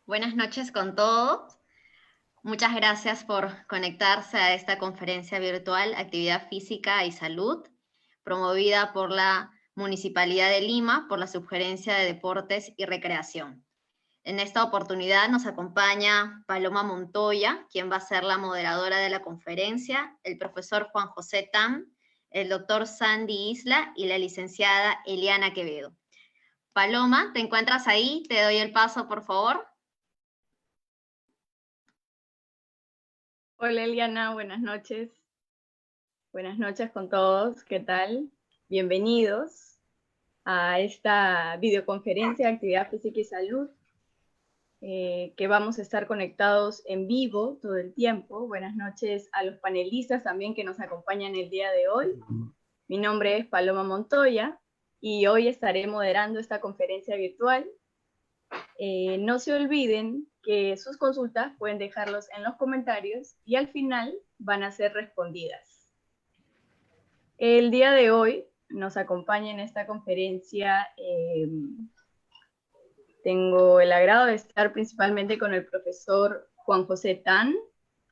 Buenas noches con todos. Muchas gracias por conectarse a esta conferencia virtual Actividad Física y Salud, promovida por la Municipalidad de Lima por la Subgerencia de Deportes y Recreación. En esta oportunidad nos acompaña Paloma Montoya, quien va a ser la moderadora de la conferencia, el profesor Juan José Tam, el doctor Sandy Isla y la licenciada Eliana Quevedo. Paloma, ¿te encuentras ahí? Te doy el paso, por favor. Hola Eliana, buenas noches. Buenas noches con todos, ¿qué tal? Bienvenidos a esta videoconferencia de Actividad Física y Salud, que vamos a estar conectados en vivo todo el tiempo. Buenas noches a los panelistas también que nos acompañan el día de hoy. Mi nombre es Paloma Montoya y hoy estaré moderando esta conferencia virtual. No se olviden que sus consultas pueden dejarlos en los comentarios y al final van a ser respondidas. El día de hoy nos acompaña en esta conferencia, tengo el agrado de estar principalmente con el profesor Juan José Tan,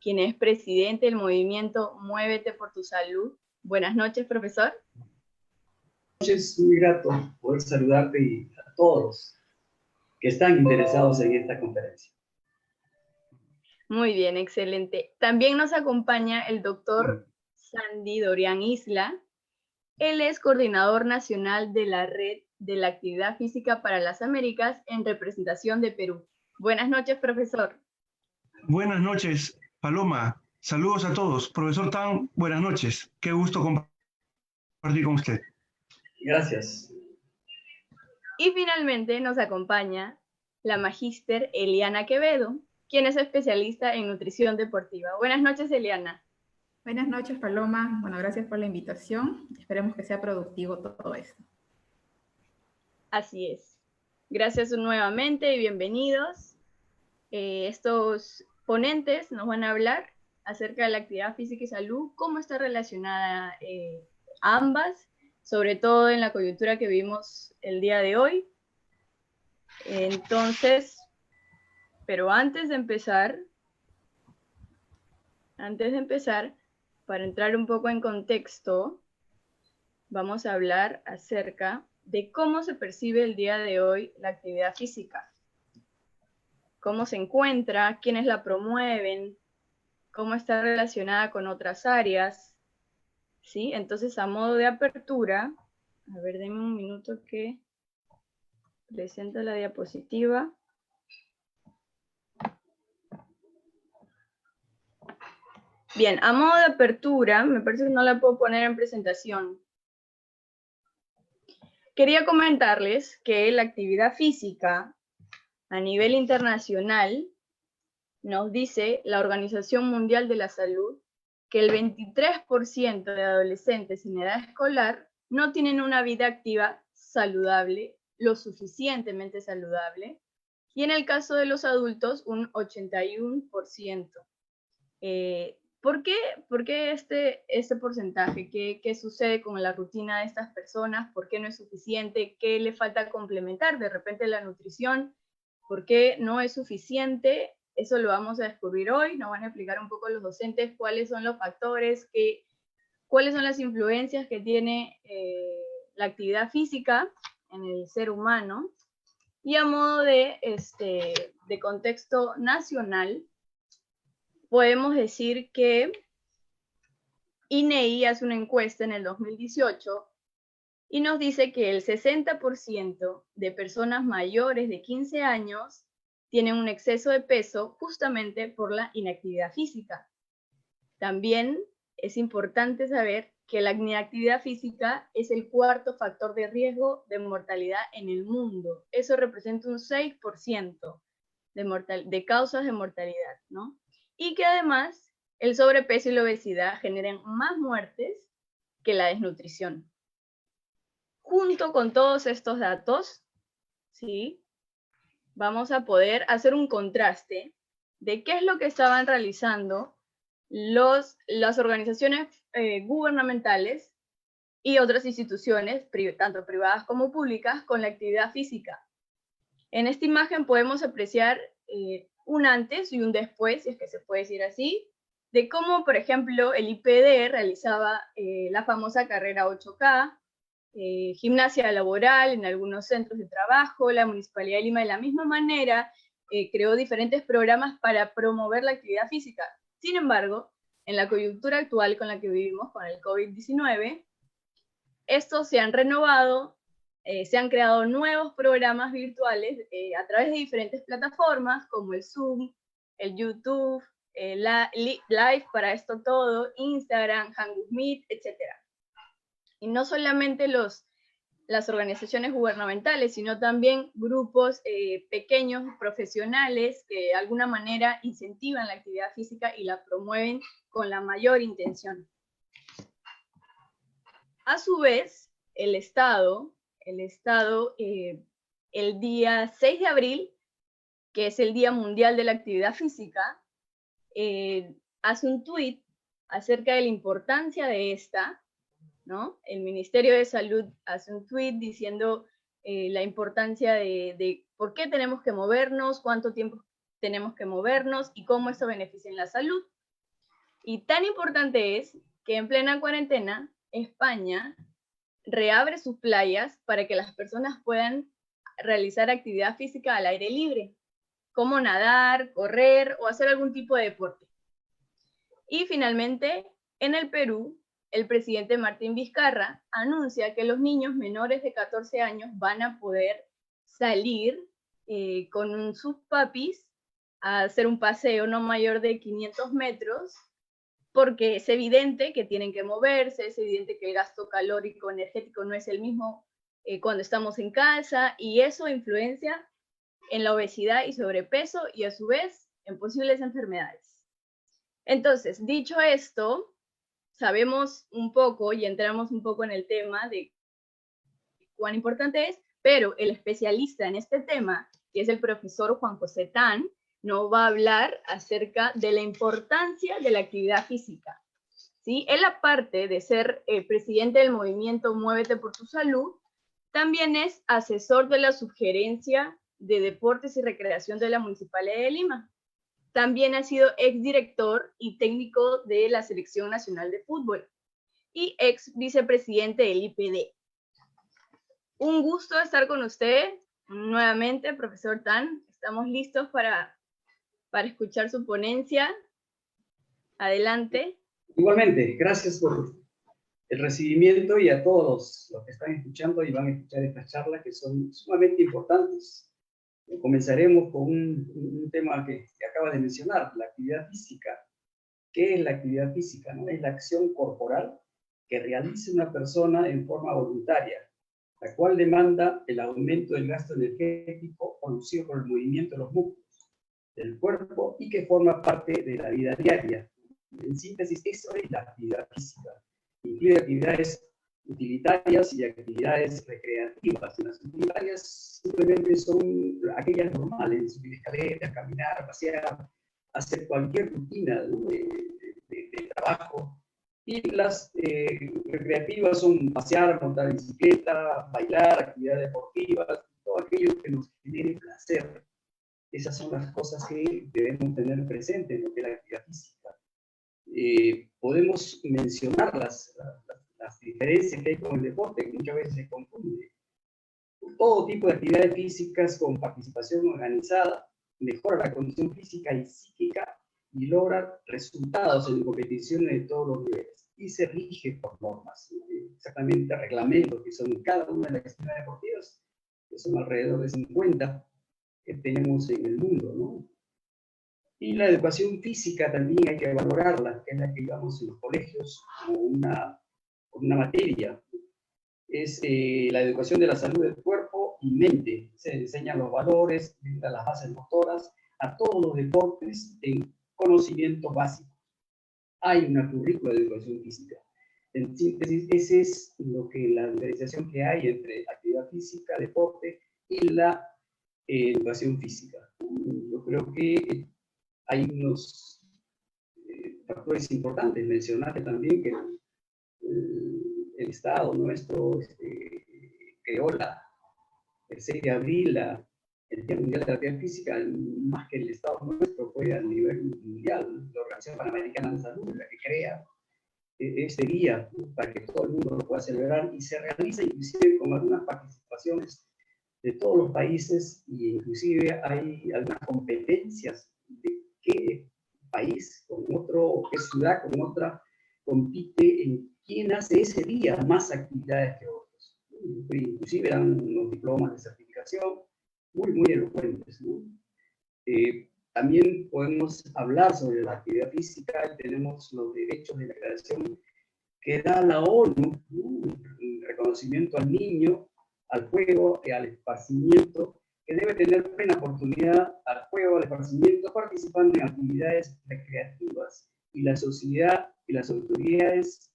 quien es presidente del movimiento Muévete por tu Salud. Buenas noches, profesor. Buenas noches, muy grato poder saludarte y a todos que están interesados en esta conferencia. Muy bien, excelente. También nos acompaña el doctor Sandy Dorian Isla. Él es coordinador nacional de la Red de la Actividad Física para las Américas en representación de Perú. Buenas noches, profesor. Buenas noches, Paloma. Saludos a todos. Profesor Tan, buenas noches. Qué gusto compartir con usted. Gracias. Y finalmente nos acompaña la magíster Eliana Quevedo, quien es especialista en nutrición deportiva. Buenas noches, Eliana. Buenas noches, Paloma. Bueno, gracias por la invitación. Esperemos que sea productivo todo esto. Así es. Gracias nuevamente y bienvenidos. Estos ponentes nos van a hablar acerca de la actividad física y salud, cómo está relacionada ambas, sobre todo en la coyuntura que vivimos el día de hoy. Entonces, pero antes de empezar, para entrar un poco en contexto, vamos a hablar acerca de cómo se percibe el día de hoy la actividad física. Cómo se encuentra, quiénes la promueven, cómo está relacionada con otras áreas, ¿sí? Entonces, a modo de apertura, a ver, denme un minuto que presento la diapositiva. Bien, a modo de apertura, me parece que no la puedo poner en presentación. Quería comentarles que la actividad física a nivel internacional nos dice la Organización Mundial de la Salud que el 23% de adolescentes en edad escolar no tienen una vida activa saludable, lo suficientemente saludable, y en el caso de los adultos un 81%. ¿Por qué este porcentaje? ¿Qué sucede con la rutina de estas personas? ¿Por qué no es suficiente? ¿Qué le falta complementar? De repente la nutrición, ¿por qué no es suficiente? Eso lo vamos a descubrir hoy. Nos van a explicar un poco los docentes cuáles son los factores, cuáles son las influencias que tiene la actividad física en el ser humano. Y a modo de contexto nacional, podemos decir que INEI hace una encuesta en el 2018 y nos dice que el 60% de personas mayores de 15 años tienen un exceso de peso justamente por la inactividad física. También es importante saber que la inactividad física es el cuarto factor de riesgo de mortalidad en el mundo. Eso representa un 6% de causas de mortalidad, ¿no? Y que además el sobrepeso y la obesidad generan más muertes que la desnutrición. Junto con todos estos datos, ¿sí?, vamos a poder hacer un contraste de qué es lo que estaban realizando las organizaciones gubernamentales y otras instituciones, tanto privadas como públicas, con la actividad física. En esta imagen podemos apreciar un antes y un después, si es que se puede decir así, de cómo, por ejemplo, el IPD realizaba la famosa carrera 8K, gimnasia laboral en algunos centros de trabajo. La Municipalidad de Lima, de la misma manera, creó diferentes programas para promover la actividad física. Sin embargo, en la coyuntura actual con la que vivimos, con el COVID-19, estos se han renovado, se han creado nuevos programas virtuales a través de diferentes plataformas como el Zoom, el YouTube, Live para esto todo, Instagram, Hangout Meet, etc. Y no solamente las organizaciones gubernamentales, sino también grupos pequeños, profesionales, que de alguna manera incentivan la actividad física y la promueven con la mayor intención. A su vez, el Estado, el día 6 de abril, que es el Día Mundial de la Actividad Física, hace un tuit acerca de la importancia de esta, ¿no? El Ministerio de Salud hace un tuit diciendo la importancia de por qué tenemos que movernos, cuánto tiempo tenemos que movernos y cómo esto beneficia en la salud. Y tan importante es que en plena cuarentena, España reabre sus playas para que las personas puedan realizar actividad física al aire libre, como nadar, correr o hacer algún tipo de deporte. Y finalmente, en el Perú, el presidente Martín Vizcarra anuncia que los niños menores de 14 años van a poder salir con sus papis a hacer un paseo no mayor de 500 metros, porque es evidente que tienen que moverse, es evidente que el gasto calórico energético no es el mismo cuando estamos en casa, y eso influencia en la obesidad y sobrepeso, y a su vez en posibles enfermedades. Entonces, dicho esto, sabemos un poco y entramos un poco en el tema de cuán importante es, pero el especialista en este tema, que es el profesor Juan José Tan, nos va a hablar acerca de la importancia de la actividad física. ¿Sí? Él, aparte de ser presidente del movimiento Muévete por tu Salud, también es asesor de la Subgerencia de Deportes y Recreación de la Municipalidad de Lima. También ha sido exdirector y técnico de la Selección Nacional de Fútbol y ex vicepresidente del IPD. Un gusto estar con usted nuevamente, profesor Tan. Estamos listos para escuchar su ponencia. Adelante. Igualmente, gracias por el recibimiento y a todos los que están escuchando y van a escuchar esta charla, que son sumamente importantes. Comenzaremos con un tema que acaba de mencionar, la actividad física. ¿Qué es la actividad física? ¿No? Es la acción corporal que realiza una persona en forma voluntaria, la cual demanda el aumento del gasto energético producido por el movimiento de los músculos del cuerpo y que forma parte de la vida diaria. En síntesis, eso es la actividad física. Incluye actividades utilitarias y actividades recreativas. Las utilitarias simplemente son aquellas normales: subir escaleras, caminar, pasear, hacer cualquier rutina, ¿no? de trabajo. Y las recreativas son pasear, montar bicicleta, bailar, actividades deportivas, todo aquello que nos genere placer. Esas son las cosas que debemos tener presente en lo que es la actividad física. Podemos mencionar las diferencias que hay con el deporte, que muchas veces se confunde. Todo tipo de actividades físicas con participación organizada mejora la condición física y psíquica y logra resultados en competiciones de todos los niveles. Y se rige por normas, exactamente reglamentos que son en cada una de las actividades deportivas, que son alrededor de 50 que tenemos en el mundo, ¿no? Y la educación física también hay que valorarla, que es la que llevamos en los colegios como una materia. Es la educación de la salud del cuerpo y mente. Se enseñan los valores, las bases motoras, a todos los deportes en conocimientos básicos. Hay una currícula de educación física. En síntesis, ese es la diferenciación que hay entre actividad física, deporte y la educación física. Yo creo que hay unos factores importantes. Mencionaste también que el Estado nuestro creó el 6 de abril el Día Mundial de la Actividad Física, más que el Estado nuestro, fue a nivel mundial, la Organización Panamericana de Salud, la que crea este día para que todo el mundo lo pueda celebrar, y se realiza inclusive con algunas participaciones de todos los países, y inclusive hay algunas competencias de qué país con otro, qué ciudad con otra compite en quién hace ese día más actividades que otros. Inclusive dan unos diplomas de certificación muy elocuentes, ¿no? También podemos hablar sobre la actividad física. Tenemos los derechos de la creación que da la ONU, ¿no? El reconocimiento al niño, al juego y al esparcimiento, que debe tener plena oportunidad al juego, al esparcimiento, participando en actividades recreativas, y la sociedad y las autoridades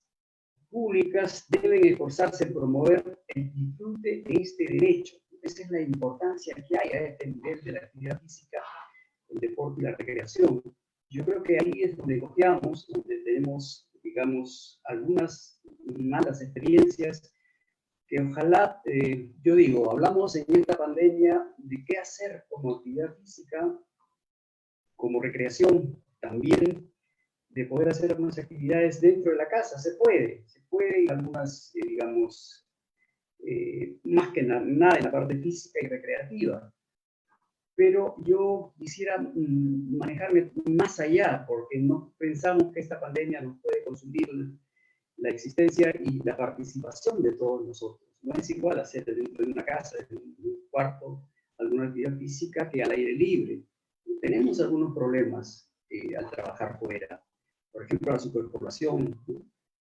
públicas deben esforzarse en promover el disfrute de este derecho. Esa es la importancia que hay a este nivel de la actividad física, el deporte y la recreación. Yo creo que ahí es donde cojeamos, donde tenemos, digamos, algunas malas experiencias, que ojalá, yo digo, hablamos en esta pandemia de qué hacer como actividad física, como recreación, también de poder hacer algunas actividades dentro de la casa. Se puede en algunas, digamos, más que nada en la parte física y recreativa. Pero yo quisiera manejarme más allá, porque no pensamos que esta pandemia nos puede consumir la existencia y la participación de todos nosotros. No es igual hacer dentro de una casa, en un cuarto, alguna actividad física que al aire libre. Tenemos algunos problemas al trabajar fuera. Por ejemplo, la superpoblación,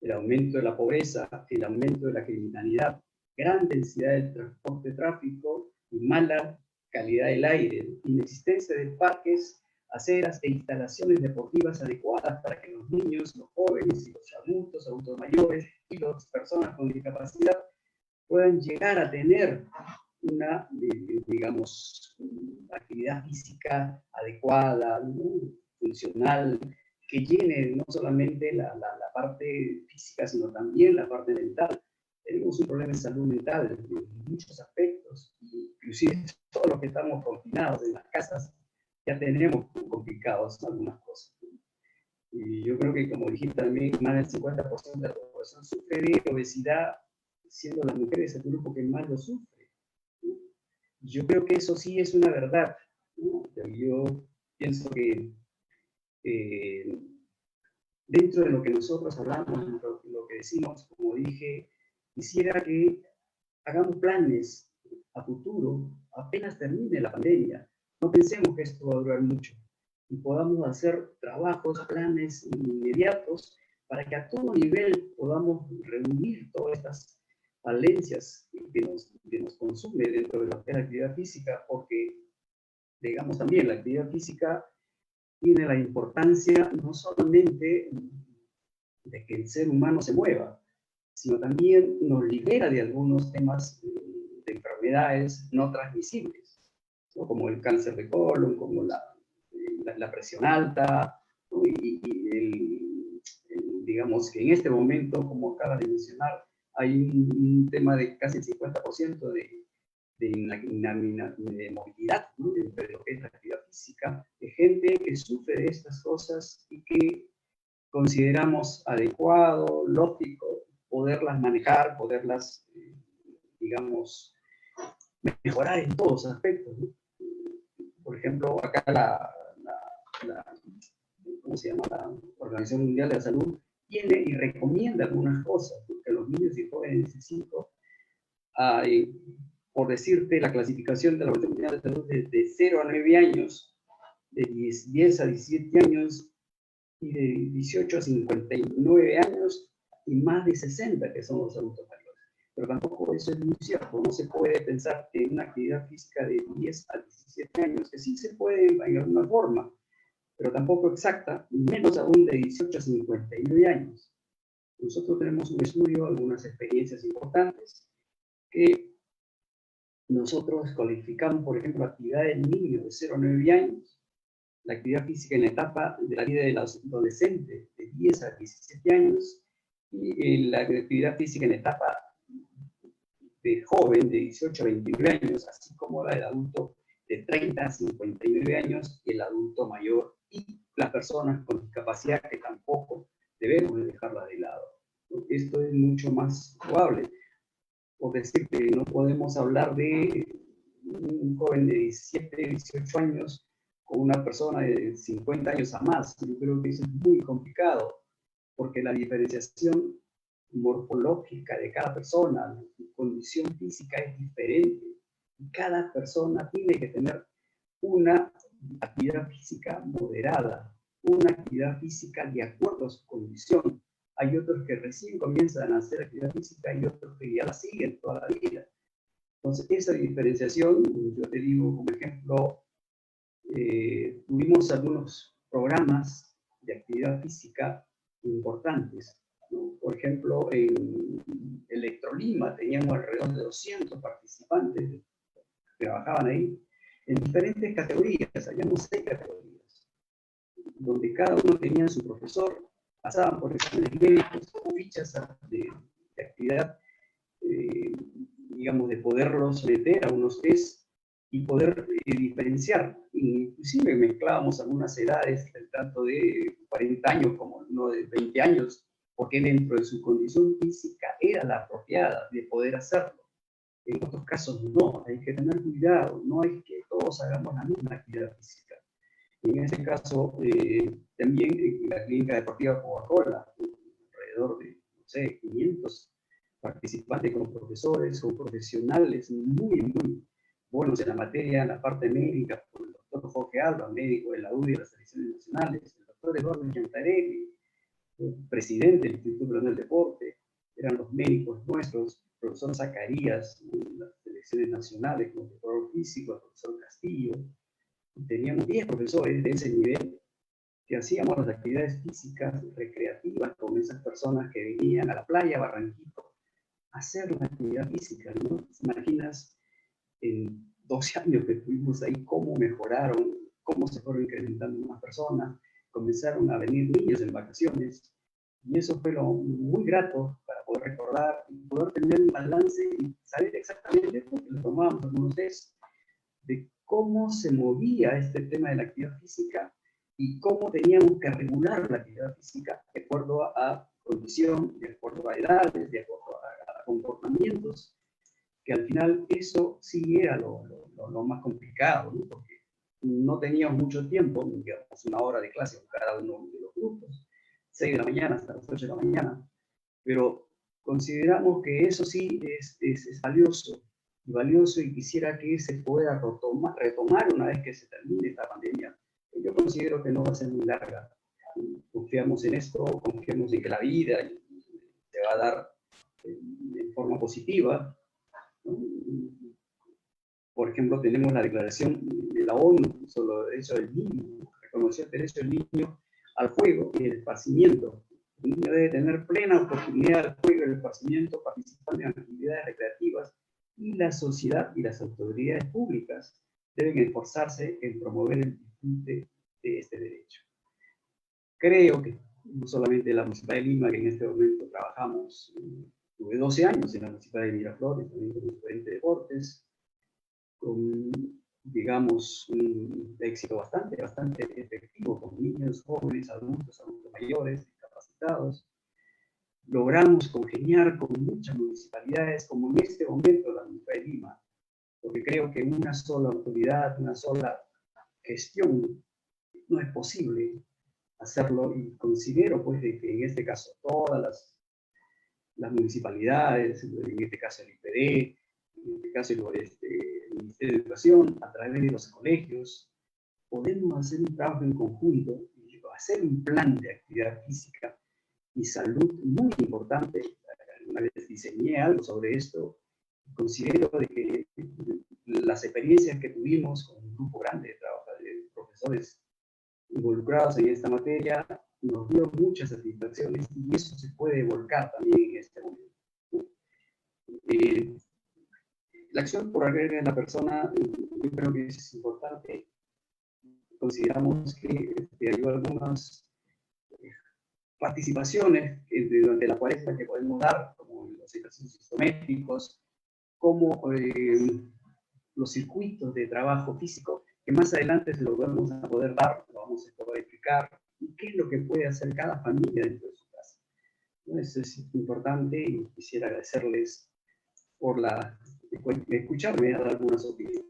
el aumento de la pobreza, el aumento de la criminalidad, gran densidad del transporte, tráfico y mala calidad del aire, inexistencia de parques, aceras e instalaciones deportivas adecuadas para que los niños, los jóvenes y los adultos mayores y las personas con discapacidad puedan llegar a tener una, digamos, actividad física adecuada, ¿no? Funcional, que llene no solamente la parte física, sino también la parte mental. Tenemos un problema de salud mental en muchos aspectos, inclusive todos los que estamos confinados en las casas, ya tenemos complicados algunas cosas. Y yo creo que, como dijiste también, más del 50% de la población sufre de obesidad, siendo las mujeres el grupo que más lo sufre. Yo creo que eso sí es una verdad, ¿no? Yo pienso que dentro de lo que nosotros hablamos, dentro de lo que decimos, como dije, quisiera que hagamos planes a futuro, apenas termine la pandemia. No pensemos que esto va a durar mucho, y podamos hacer trabajos, planes inmediatos para que a todo nivel podamos reunir todas estas falencias que nos consume dentro de la actividad física, porque, digamos, también la actividad física tiene la importancia no solamente de que el ser humano se mueva, sino también nos libera de algunos temas de enfermedades no transmisibles, ¿no? Como el cáncer de colon, como la presión alta, ¿no? Digamos que en este momento, como acabas de mencionar, hay un tema de casi el 50% de movilidad, ¿no? Dentro de lo que es la actividad física, de gente que sufre de estas cosas y que consideramos adecuado, lógico, poderlas manejar, poderlas, digamos, mejorar en todos los aspectos, ¿no? Por ejemplo, acá ¿cómo se llama? La Organización Mundial de la Salud tiene y recomienda algunas cosas que los niños y jóvenes necesitan, por decirte, la clasificación de la Organización Mundial de la Salud de 0 a 9 años, de 10 a 17 años, y de 18 a 59 años, y más de 60, que son los adultos mayores. Pero tampoco eso es muy cierto. No se puede pensar en una actividad física de 10 a 17 años, que sí se puede en alguna forma, pero tampoco exacta, menos aún de 18 a 59 años. Nosotros tenemos un estudio, algunas experiencias importantes, que nosotros calificamos, por ejemplo, actividad del niño de 0 a 9 años, la actividad física en la etapa de la vida del adolescente de 10 a 17 años, y la actividad física en la etapa de joven de 18 a 29 años, así como la del adulto de 30 a 59 años y el adulto mayor y las personas con discapacidad, que tampoco debemos dejarla de lado. Esto es mucho más probable. Por decir que no podemos hablar de un joven de 17, 18 años con una persona de 50 años a más. Yo creo que eso es muy complicado, porque la diferenciación morfológica de cada persona, su condición física es diferente. Y cada persona tiene que tener una actividad física moderada, una actividad física de acuerdo a su condición. Hay otros que recién comienzan a hacer actividad física y otros que ya la siguen toda la vida. Entonces, esa diferenciación, yo te digo como ejemplo, tuvimos algunos programas de actividad física importantes, ¿no? Por ejemplo, en Electrolima teníamos alrededor de 200 participantes que trabajaban ahí en diferentes categorías, habíamos 6 categorías, donde cada uno tenía su profesor, pasaban por exámenes médicos, fichas de actividad, digamos, de poderlos meter a unos test y poder diferenciar. Inclusive mezclábamos algunas edades, tanto de 40 años como no de 20 años, porque dentro de su condición física era la apropiada de poder hacerlo. En otros casos no, hay que tener cuidado, no es que todos hagamos la misma actividad física. En ese caso, también en la clínica deportiva Coca-Cola, alrededor de, no sé, 500 participantes con profesores o profesionales muy buenos en la materia, en la parte médica, por el doctor Jorge Alba, médico de la UDI de las selecciones nacionales, el doctor Eduardo Yantarelli, presidente del Instituto Peruano del Deporte, eran los médicos nuestros, el profesor Zacarías, de las selecciones nacionales, como el profesor físico, el profesor Castillo. Teníamos 10 profesores de ese nivel que hacíamos las actividades físicas recreativas con esas personas que venían a la playa Barranquito a hacer la actividad física, ¿no? ¿Te imaginas en 12 años que estuvimos ahí cómo mejoraron, cómo se fueron incrementando más personas, comenzaron a venir niños en vacaciones, y eso fue muy grato para poder recordar y poder tener un balance y saber exactamente, porque lo tomábamos algunos test, de cómo se movía este tema de la actividad física y cómo teníamos que regular la actividad física de acuerdo a condición, de acuerdo a edades, de acuerdo a comportamientos, que al final eso sí era lo más complicado, ¿no? Porque no teníamos mucho tiempo, digamos una hora de clase con cada uno de los grupos, 6 de la mañana hasta las 8 de la mañana, pero consideramos que eso sí es valioso y quisiera que se pueda retomar una vez que se termine esta pandemia. Yo considero que no va a ser muy larga. Confiamos en esto, confiamos en que la vida se va a dar de forma positiva. Por ejemplo, tenemos la declaración de la ONU sobre los derechos del niño, reconoció el derecho del niño al juego y el esparcimiento. El niño debe tener plena oportunidad al juego y el esparcimiento, participando en actividades recreativas, y la sociedad y las autoridades públicas deben esforzarse en promover el disfrute de este derecho. Creo que no solamente la Municipalidad de Lima, que en este momento trabajamos, tuve 12 años en la Municipalidad de Miraflores, también con diferentes deportes, con, digamos, un éxito bastante efectivo con niños, jóvenes, adultos mayores, discapacitados. Logramos congeniar con muchas municipalidades, como en este momento la Municipalidad de Lima, porque creo que una sola autoridad, una sola gestión, no es posible hacerlo, y considero pues de que en este caso todas las municipalidades, en este caso el IPD, en este caso el Ministerio de Educación, a través de los colegios, podemos hacer un trabajo en conjunto y hacer un plan de actividad física y salud muy importante. Una vez diseñé algo sobre esto, considero de que las experiencias que tuvimos con un grupo grande de profesores involucrados en esta materia nos dio muchas satisfacciones, y eso se puede volcar también en este momento. La acción por agregar a la persona, yo creo que es importante. Consideramos que hay algunas participaciones durante la cuaresma que podemos dar, como los ejercicios isométricos, como los circuitos de trabajo físico, que más adelante se lo vamos a poder dar, lo vamos a poder explicar, y qué es lo que puede hacer cada familia dentro de su casa. Eso es importante y quisiera agradecerles por escucharme a dar algunas opiniones.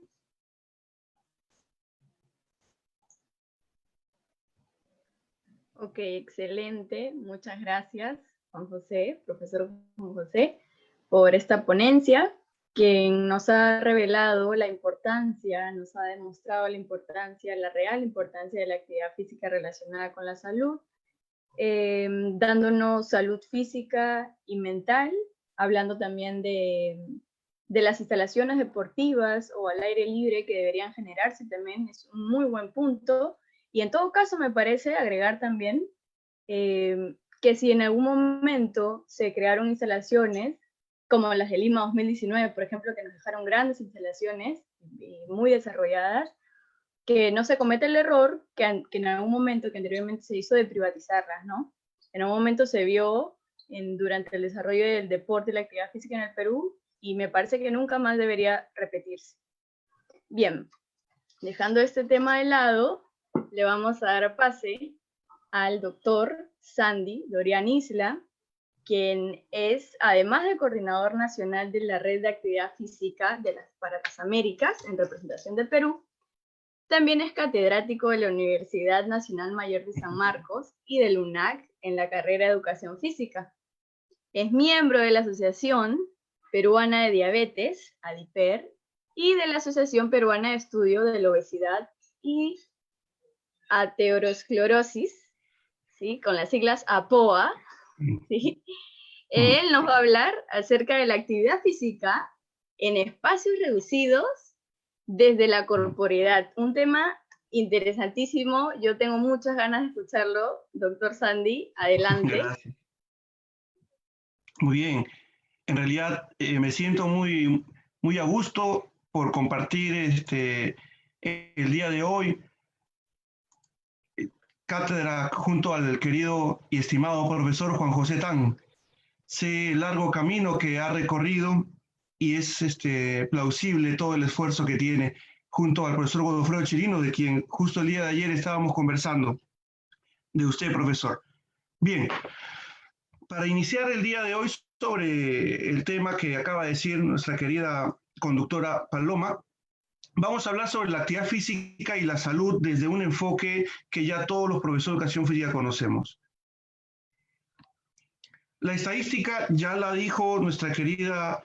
Ok, excelente. Muchas gracias, Juan José, profesor Juan José, por esta ponencia que nos ha revelado la importancia, nos ha demostrado la importancia, la real importancia de la actividad física relacionada con la salud, dándonos salud física y mental, hablando también de las instalaciones deportivas o al aire libre que deberían generarse, también es un muy buen punto. Y en todo caso me parece agregar también que si en algún momento se crearon instalaciones, como las de Lima 2019, por ejemplo, que nos dejaron grandes instalaciones muy desarrolladas, que no se cometa el error que en algún momento, que anteriormente se hizo, de privatizarlas, ¿no? En un momento se vio durante el desarrollo del deporte y la actividad física en el Perú, y me parece que nunca más debería repetirse. Bien, dejando este tema de lado, le vamos a dar pase al doctor Sandy Dorian Isla, quien es, además de coordinador nacional de la Red de Actividad Física para las Américas, en representación del Perú, también es catedrático de la Universidad Nacional Mayor de San Marcos y del UNAC en la carrera de Educación Física. Es miembro de la Asociación Peruana de Diabetes, ADIPER, y de la Asociación Peruana de Estudio de la Obesidad y Aterosclerosis, ¿sí? Con las siglas APOA. ¿Sí? Él nos va a hablar acerca de la actividad física en espacios reducidos desde la corporeidad. Un tema interesantísimo. Yo tengo muchas ganas de escucharlo. Doctor Sandy, adelante. Gracias. Muy bien. En realidad me siento muy, muy a gusto por compartir el día de hoy cátedra junto al querido y estimado profesor Juan José Tan. Sé el largo camino que ha recorrido y es plausible todo el esfuerzo que tiene junto al profesor Godofredo Chirino, de quien justo el día de ayer estábamos conversando, de usted, profesor. Bien, para iniciar el día de hoy sobre el tema que acaba de decir nuestra querida conductora Paloma, vamos a hablar sobre la actividad física y la salud desde un enfoque que ya todos los profesores de educación física conocemos. La estadística ya la dijo nuestra querida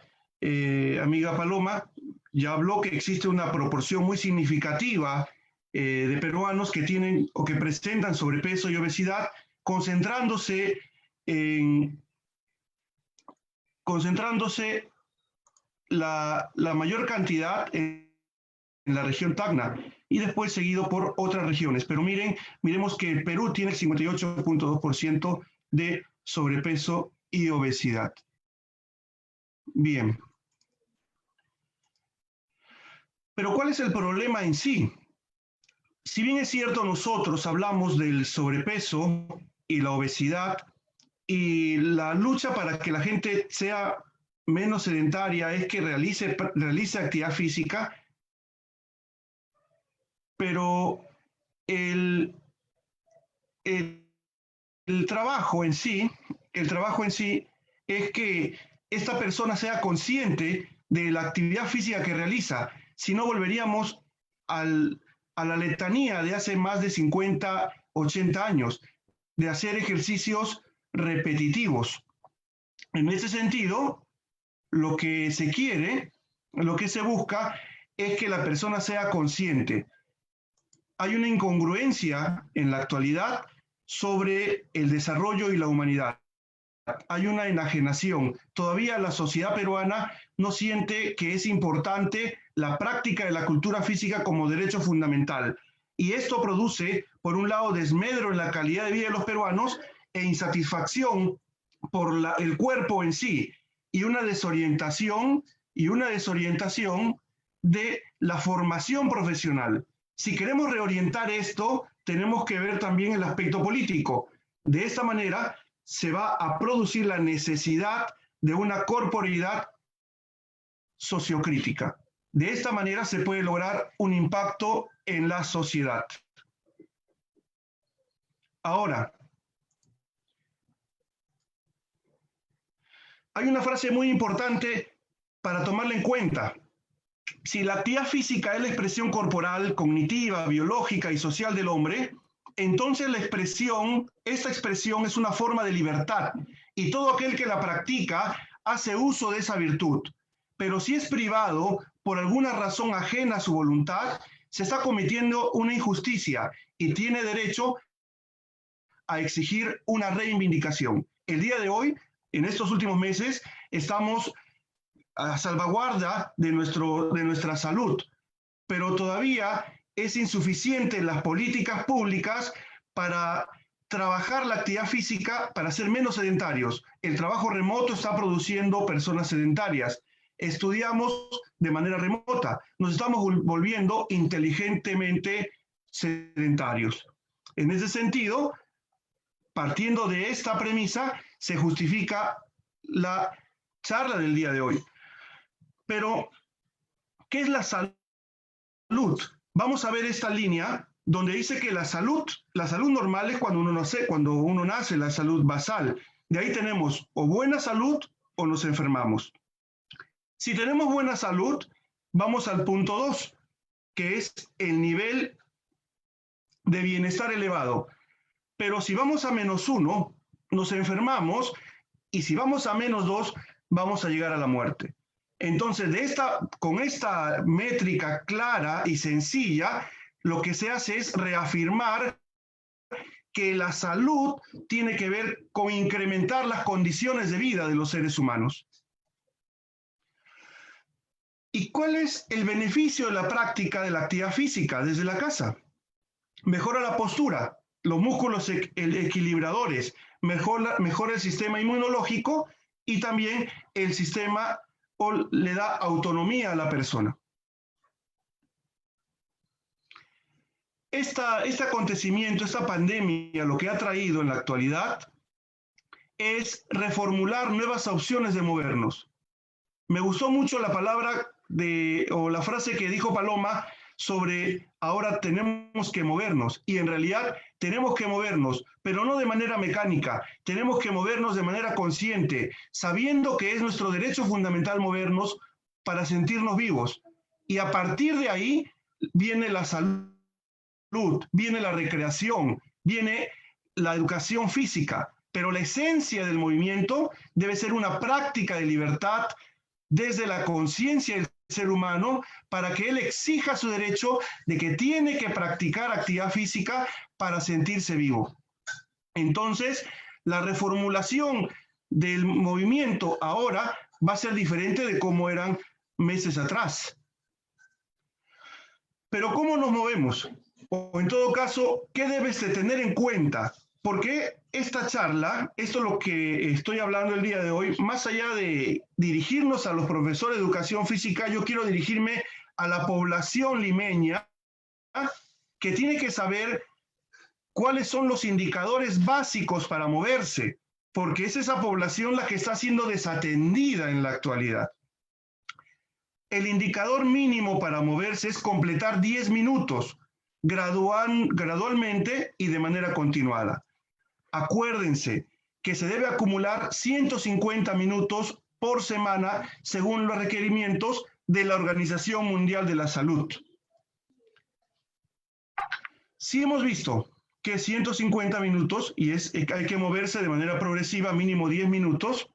amiga Paloma, ya habló que existe una proporción muy significativa de peruanos que tienen o que presentan sobrepeso y obesidad, concentrándose la mayor cantidad en la región Tacna y después seguido por otras regiones. Pero miremos que el Perú tiene el 58.2% de sobrepeso y obesidad. Bien. Pero ¿cuál es el problema en sí? Si bien es cierto, nosotros hablamos del sobrepeso y la obesidad y la lucha para que la gente sea menos sedentaria es que realice actividad física, pero el trabajo en sí es que esta persona sea consciente de la actividad física que realiza. Si no, volveríamos a la letanía de hace más de 50, 80 años, de hacer ejercicios repetitivos. En ese sentido, lo que se quiere, lo que se busca, es que la persona sea consciente. Hay una incongruencia en la actualidad sobre el desarrollo y la humanidad. Hay una enajenación. Todavía la sociedad peruana no siente que es importante la práctica de la cultura física como derecho fundamental. Y esto produce, por un lado, desmedro en la calidad de vida de los peruanos e insatisfacción por el cuerpo en sí, y una desorientación de la formación profesional. Si queremos reorientar esto, tenemos que ver también el aspecto político. De esta manera se va a producir la necesidad de una corporeidad sociocrítica. De esta manera se puede lograr un impacto en la sociedad. Ahora, hay una frase muy importante para tomarla en cuenta. Si la actividad física es la expresión corporal, cognitiva, biológica y social del hombre, entonces esta expresión es una forma de libertad y todo aquel que la practica hace uso de esa virtud. Pero si es privado por alguna razón ajena a su voluntad, se está cometiendo una injusticia y tiene derecho a exigir una reivindicación. El día de hoy, en estos últimos meses, estamos a salvaguarda de nuestra salud, pero todavía es insuficiente las políticas públicas para trabajar la actividad física para ser menos sedentarios. El trabajo remoto está produciendo personas sedentarias. Estudiamos de manera remota. Nos estamos volviendo inteligentemente sedentarios. En ese sentido, partiendo de esta premisa, se justifica la charla del día de hoy. Pero, ¿qué es la salud? Vamos a ver esta línea donde dice que la salud normal es cuando uno nace, la salud basal. De ahí tenemos o buena salud o nos enfermamos. Si tenemos buena salud, vamos al punto 2, que es el nivel de bienestar elevado. Pero si vamos a -1, nos enfermamos, y si vamos a -2, vamos a llegar a la muerte. Entonces, con esta métrica clara y sencilla, lo que se hace es reafirmar que la salud tiene que ver con incrementar las condiciones de vida de los seres humanos. ¿Y cuál es el beneficio de la práctica de la actividad física desde la casa? Mejora la postura, los músculos equilibradores, mejora el sistema inmunológico y también el sistema le da autonomía a la persona. Este acontecimiento, esta pandemia, lo que ha traído en la actualidad es reformular nuevas opciones de movernos. Me gustó mucho la palabra o la frase que dijo Paloma sobre ahora tenemos que movernos, y en realidad tenemos que movernos, pero no de manera mecánica, tenemos que movernos de manera consciente, sabiendo que es nuestro derecho fundamental movernos para sentirnos vivos. Y a partir de ahí viene la salud, viene la recreación, viene la educación física, pero la esencia del movimiento debe ser una práctica de libertad desde la conciencia del ser humano, para que él exija su derecho de que tiene que practicar actividad física para sentirse vivo. Entonces, la reformulación del movimiento ahora va a ser diferente de cómo eran meses atrás. Pero ¿cómo nos movemos? O en todo caso, ¿qué debes de tener en cuenta? Porque esta charla, esto es lo que estoy hablando el día de hoy, más allá de dirigirnos a los profesores de educación física, yo quiero dirigirme a la población limeña que tiene que saber cuáles son los indicadores básicos para moverse, porque es esa población la que está siendo desatendida en la actualidad. El indicador mínimo para moverse es completar 10 minutos gradualmente y de manera continuada. Acuérdense que se debe acumular 150 minutos por semana según los requerimientos de la Organización Mundial de la Salud. Sí hemos visto que 150 minutos, y hay que moverse de manera progresiva, mínimo 10 minutos.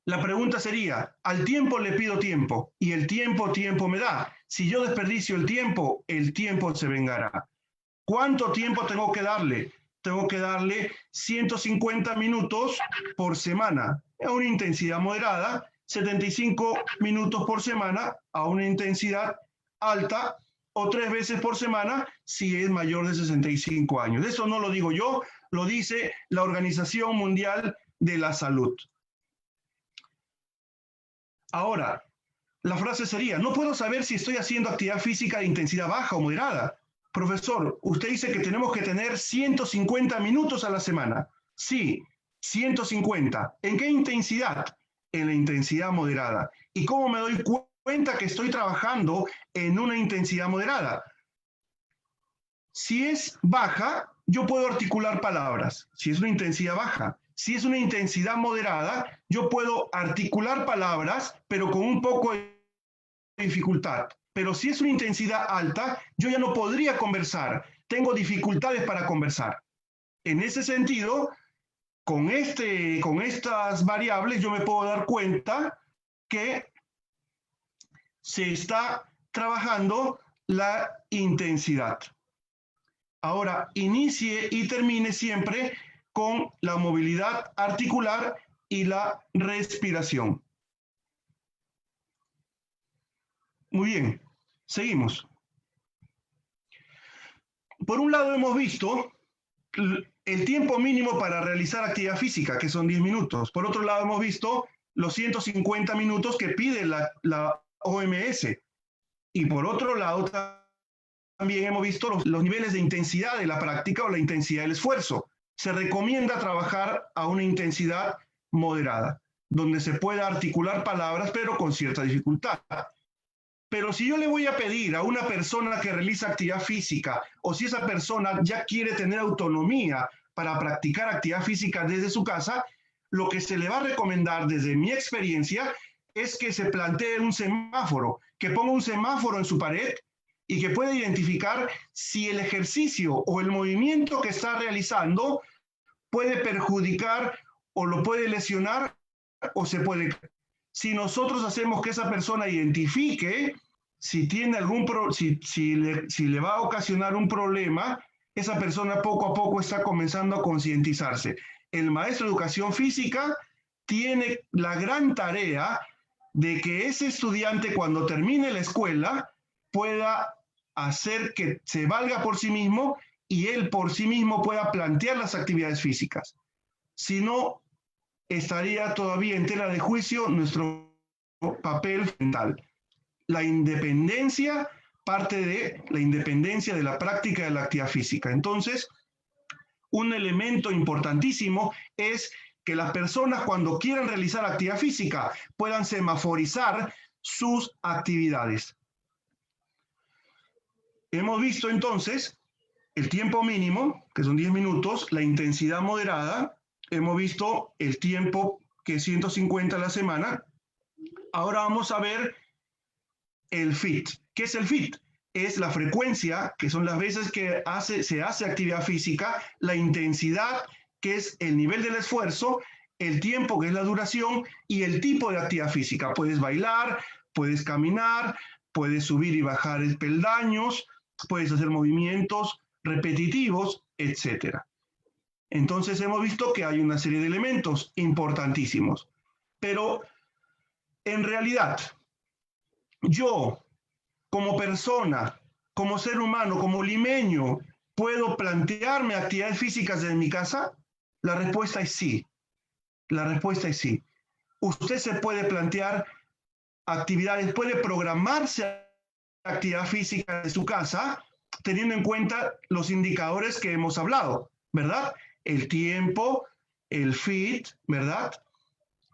La pregunta sería, al tiempo le pido tiempo, y el tiempo me da. Si yo desperdicio el tiempo se vengará. ¿Cuánto tiempo tengo que darle? Tengo que darle 150 minutos por semana a una intensidad moderada, 75 minutos por semana a una intensidad alta, o 3 veces por semana si es mayor de 65 años. Eso no lo digo yo, lo dice la Organización Mundial de la Salud. Ahora, la frase sería, no puedo saber si estoy haciendo actividad física de intensidad baja o moderada. Profesor, usted dice que tenemos que tener 150 minutos a la semana. Sí, 150. ¿En qué intensidad? En la intensidad moderada. ¿Y cómo me doy cuenta que estoy trabajando en una intensidad moderada. Si es baja, yo puedo articular palabras, si es una intensidad baja. Si es una intensidad moderada, yo puedo articular palabras, pero con un poco de dificultad. Pero si es una intensidad alta, yo ya no podría conversar. Tengo dificultades para conversar. En ese sentido, con estas variables, yo me puedo dar cuenta que se está trabajando la intensidad. Ahora, inicie y termine siempre con la movilidad articular y la respiración. Muy bien, seguimos. Por un lado hemos visto el tiempo mínimo para realizar actividad física, que son 10 minutos. Por otro lado hemos visto los 150 minutos que pide la OMS. Y por otro lado también hemos visto los niveles de intensidad de la práctica o la intensidad del esfuerzo. Se recomienda trabajar a una intensidad moderada, donde se pueda articular palabras, pero con cierta dificultad. Pero si yo le voy a pedir a una persona que realiza actividad física, o si esa persona ya quiere tener autonomía para practicar actividad física desde su casa, lo que se le va a recomendar desde mi experiencia es que se plantee un semáforo, que ponga un semáforo en su pared y que pueda identificar si el ejercicio o el movimiento que está realizando puede perjudicar o lo puede lesionar o se puede. Si nosotros hacemos que esa persona identifique si tiene si le va a ocasionar un problema, esa persona poco a poco está comenzando a concientizarse. El maestro de educación física tiene la gran tarea de que ese estudiante, cuando termine la escuela, pueda hacer que se valga por sí mismo y él por sí mismo pueda plantear las actividades físicas. Si no, estaría todavía en tela de juicio nuestro papel fundamental. La independencia parte de la independencia de la práctica de la actividad física. Entonces, un elemento importantísimo es que las personas, cuando quieran realizar actividad física, puedan semaforizar sus actividades. Hemos visto entonces el tiempo mínimo, que son 10 minutos, la intensidad moderada, hemos visto el tiempo, que es 150 a la semana. Ahora vamos a ver el FIT. ¿Qué es el FIT? Es la frecuencia, que son las veces que se hace actividad física, la intensidad, que es el nivel del esfuerzo, el tiempo, que es la duración, y el tipo de actividad física. Puedes bailar, puedes caminar, puedes subir y bajar peldaños, puedes hacer movimientos repetitivos, etc. Entonces hemos visto que hay una serie de elementos importantísimos. Pero en realidad, yo, como persona, como ser humano, como limeño, ¿puedo plantearme actividades físicas desde mi casa? La respuesta es sí. La respuesta es sí. Usted se puede plantear actividades, puede programarse actividad física de su casa, teniendo en cuenta los indicadores que hemos hablado, ¿verdad? El tiempo, el FIT, ¿verdad?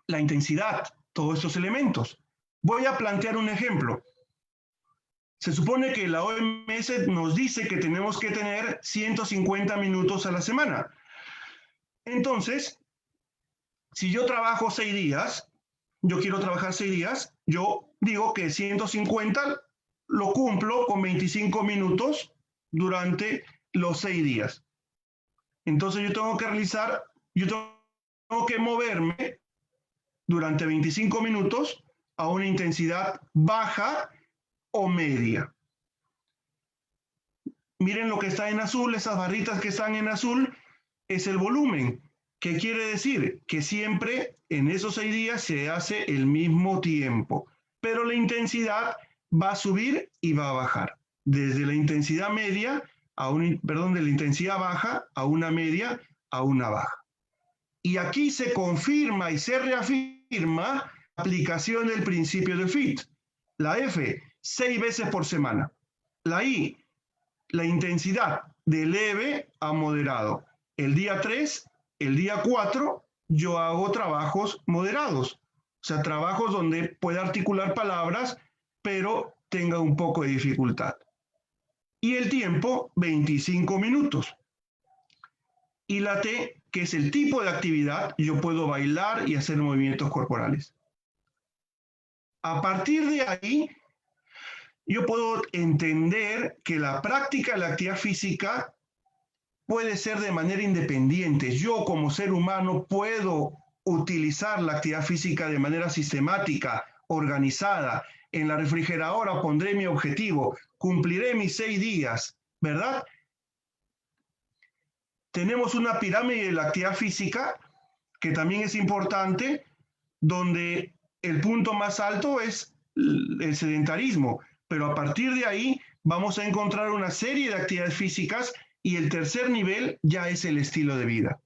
La intensidad, todos estos elementos. Voy a plantear un ejemplo. Se supone que la OMS nos dice que tenemos que tener 150 minutos a la semana. Entonces, si yo trabajo 6 días, yo quiero trabajar 6 días, yo digo que 150 lo cumplo con 25 minutos durante los 6 días. Entonces yo tengo que moverme durante 25 minutos a una intensidad baja o media. Miren lo que está en azul, esas barritas que están en azul, es el volumen. ¿Qué quiere decir? Que siempre en esos 6 días se hace el mismo tiempo, pero la intensidad va a subir y va a bajar. Desde la intensidad media de la intensidad baja a una media a una baja. Y aquí se confirma y se reafirma la aplicación del principio del FIT. La F, 6 veces por semana. La I, la intensidad de leve a moderado. El día 3, el día 4, yo hago trabajos moderados. O sea, trabajos donde pueda articular palabras, pero tenga un poco de dificultad. Y el tiempo, 25 minutos. Y la T, que es el tipo de actividad, yo puedo bailar y hacer movimientos corporales. A partir de ahí, yo puedo entender que la práctica de la actividad física puede ser de manera independiente. Yo como ser humano puedo utilizar la actividad física de manera sistemática, organizada. En la refrigeradora pondré mi objetivo, cumpliré mis 6 días, ¿verdad? Tenemos una pirámide de la actividad física que también es importante, donde el punto más alto es el sedentarismo, pero a partir de ahí vamos a encontrar una serie de actividades físicas y el tercer nivel ya es el estilo de vida.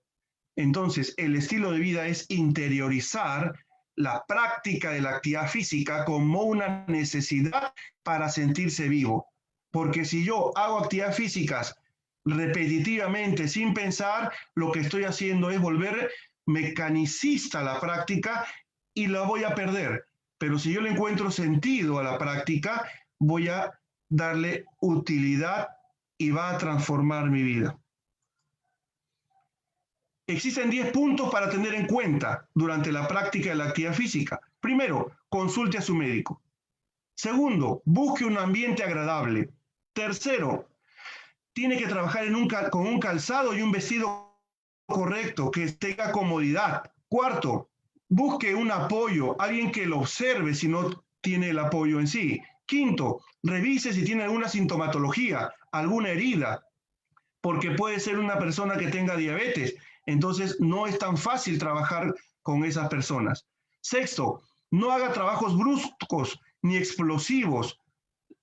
Entonces, el estilo de vida es interiorizar la práctica de la actividad física como una necesidad para sentirse vivo. Porque si yo hago actividades físicas repetitivamente sin pensar, lo que estoy haciendo es volver mecanicista la práctica y la voy a perder. Pero si yo le encuentro sentido a la práctica, voy a darle utilidad y va a transformar mi vida. Existen 10 puntos para tener en cuenta durante la práctica de la actividad física. Primero, consulte a su médico. Segundo, busque un ambiente agradable. Tercero, tiene que trabajar con un calzado y un vestido correcto, que tenga comodidad. Cuarto, busque un apoyo, alguien que lo observe si no tiene el apoyo en sí. Quinto, revise si tiene alguna sintomatología, alguna herida, porque puede ser una persona que tenga diabetes. Entonces, no es tan fácil trabajar con esas personas. Sexto, no haga trabajos bruscos ni explosivos.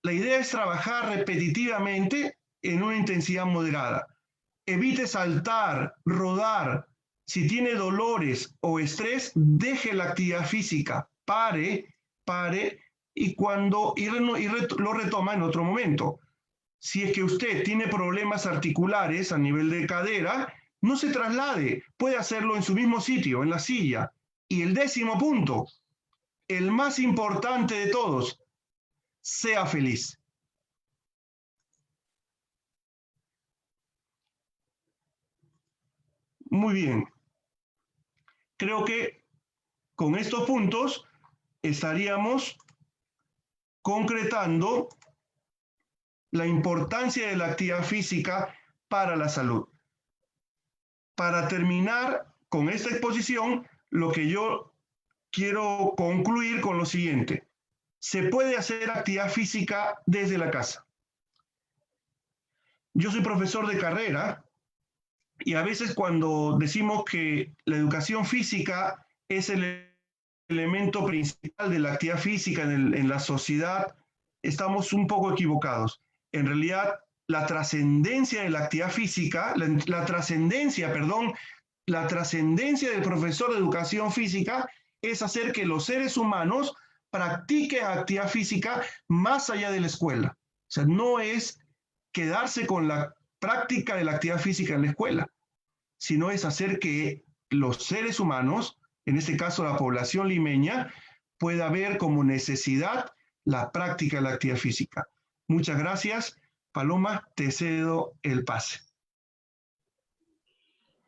La idea es trabajar repetitivamente en una intensidad moderada. Evite saltar, rodar. Si tiene dolores o estrés, deje la actividad física. Pare y lo retoma en otro momento. Si es que usted tiene problemas articulares a nivel de cadera, no se traslade, puede hacerlo en su mismo sitio, en la silla. Y el 10º punto, el más importante de todos, sea feliz. Muy bien. Creo que con estos puntos estaríamos concretando la importancia de la actividad física para la salud. Para terminar con esta exposición, lo que yo quiero concluir con lo siguiente. Se puede hacer actividad física desde la casa. Yo soy profesor de carrera y a veces cuando decimos que la educación física es el elemento principal de la actividad física en la sociedad, estamos un poco equivocados. En realidad, la trascendencia de la actividad física, la trascendencia del profesor de educación física es hacer que los seres humanos practiquen actividad física más allá de la escuela. O sea, no es quedarse con la práctica de la actividad física en la escuela, sino es hacer que los seres humanos, en este caso la población limeña, pueda ver como necesidad la práctica de la actividad física. Muchas gracias. Paloma, te cedo el pase.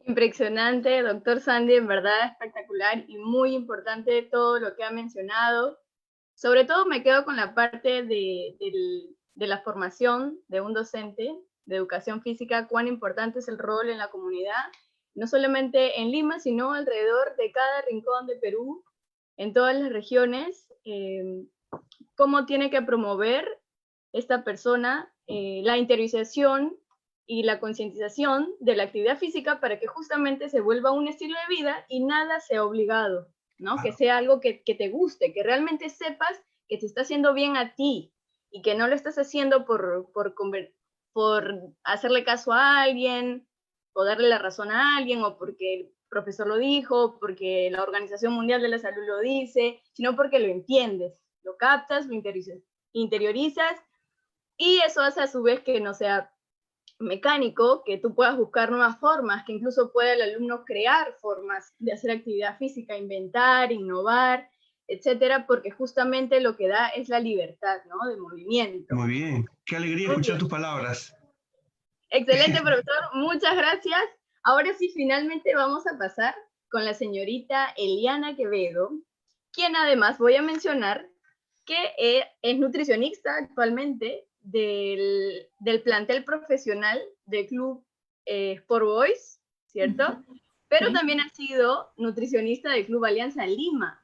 Impresionante, doctor Sandy, en verdad espectacular y muy importante todo lo que ha mencionado. Sobre todo me quedo con la parte de la formación de un docente de educación física, cuán importante es el rol en la comunidad, no solamente en Lima, sino alrededor de cada rincón de Perú, en todas las regiones, cómo tiene que promover esta persona la interiorización y la concientización de la actividad física para que justamente se vuelva un estilo de vida y nada sea obligado, ¿no? Que sea algo que te guste, que realmente sepas que te está haciendo bien a ti y que no lo estás haciendo por hacerle caso a alguien o darle la razón a alguien o porque el profesor lo dijo, porque la Organización Mundial de la Salud lo dice, sino porque lo entiendes, lo captas, lo interiorizas y eso hace a su vez que no sea mecánico, que tú puedas buscar nuevas formas, que incluso pueda el alumno crear formas de hacer actividad física, inventar, innovar, etcétera, porque justamente lo que da es la libertad, ¿no? De movimiento. Muy bien, qué alegría Muy escuchar bien. tus palabras. Excelente, profesor, muchas gracias. Ahora sí, finalmente vamos a pasar con la señorita Eliana Quevedo, quien además voy a mencionar que es nutricionista actualmente del plantel profesional del Club Sport Boys, ¿cierto? Pero Sí. también ha sido nutricionista del Club Alianza Lima.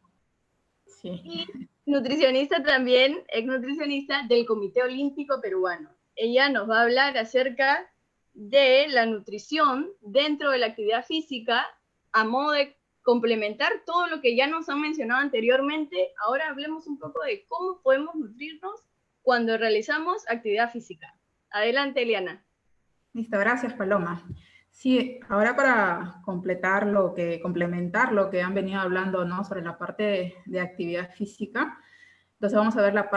Sí. Y nutricionista también, ex nutricionista del Comité Olímpico Peruano. Ella nos va a hablar acerca de la nutrición dentro de la actividad física a modo de complementar todo lo que ya nos han mencionado anteriormente. Ahora hablemos un poco de cómo podemos nutrirnos cuando realizamos actividad física. Adelante, Eliana. Listo, gracias, Paloma. Sí, ahora para complementar lo que han venido hablando, ¿no? Sobre la parte de actividad física, entonces vamos a ver la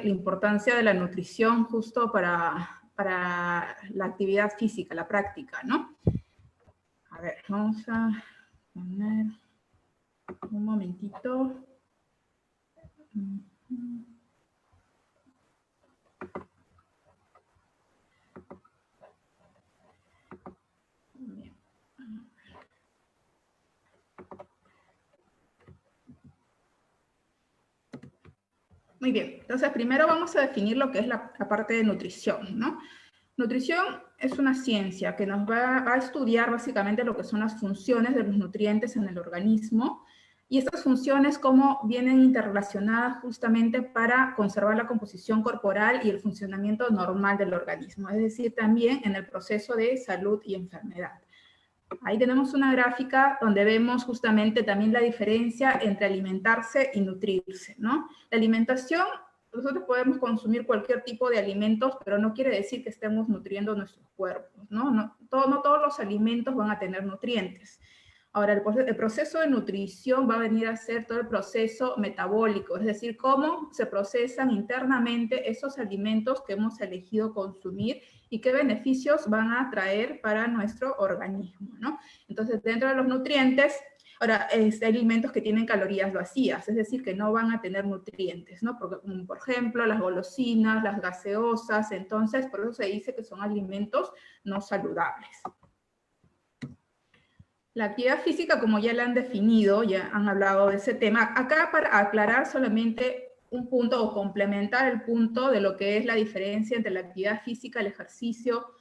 importancia de la nutrición justo para la actividad física, la práctica, ¿no? A ver, vamos a poner un momentito. Muy bien, entonces primero vamos a definir lo que es la parte de nutrición, ¿no? Nutrición es una ciencia que nos va a estudiar básicamente lo que son las funciones de los nutrientes en el organismo y estas funciones cómo vienen interrelacionadas justamente para conservar la composición corporal y el funcionamiento normal del organismo, es decir, también en el proceso de salud y enfermedad. Ahí tenemos una gráfica donde vemos justamente también la diferencia entre alimentarse y nutrirse, ¿no? La alimentación, nosotros podemos consumir cualquier tipo de alimentos, pero no quiere decir que estemos nutriendo nuestros cuerpos, ¿no? No todos los alimentos van a tener nutrientes. Ahora, el proceso de nutrición va a venir a ser todo el proceso metabólico, es decir, cómo se procesan internamente esos alimentos que hemos elegido consumir y qué beneficios van a traer para nuestro organismo, ¿no? Entonces, dentro de los nutrientes, ahora, hay alimentos que tienen calorías vacías, es decir, que no van a tener nutrientes, ¿no? Porque, por ejemplo, las golosinas, las gaseosas, entonces, por eso se dice que son alimentos no saludables. La actividad física, como ya la han definido, ya han hablado de ese tema, acá para aclarar solamente un punto o complementar el punto de lo que es la diferencia entre la actividad física, el ejercicio,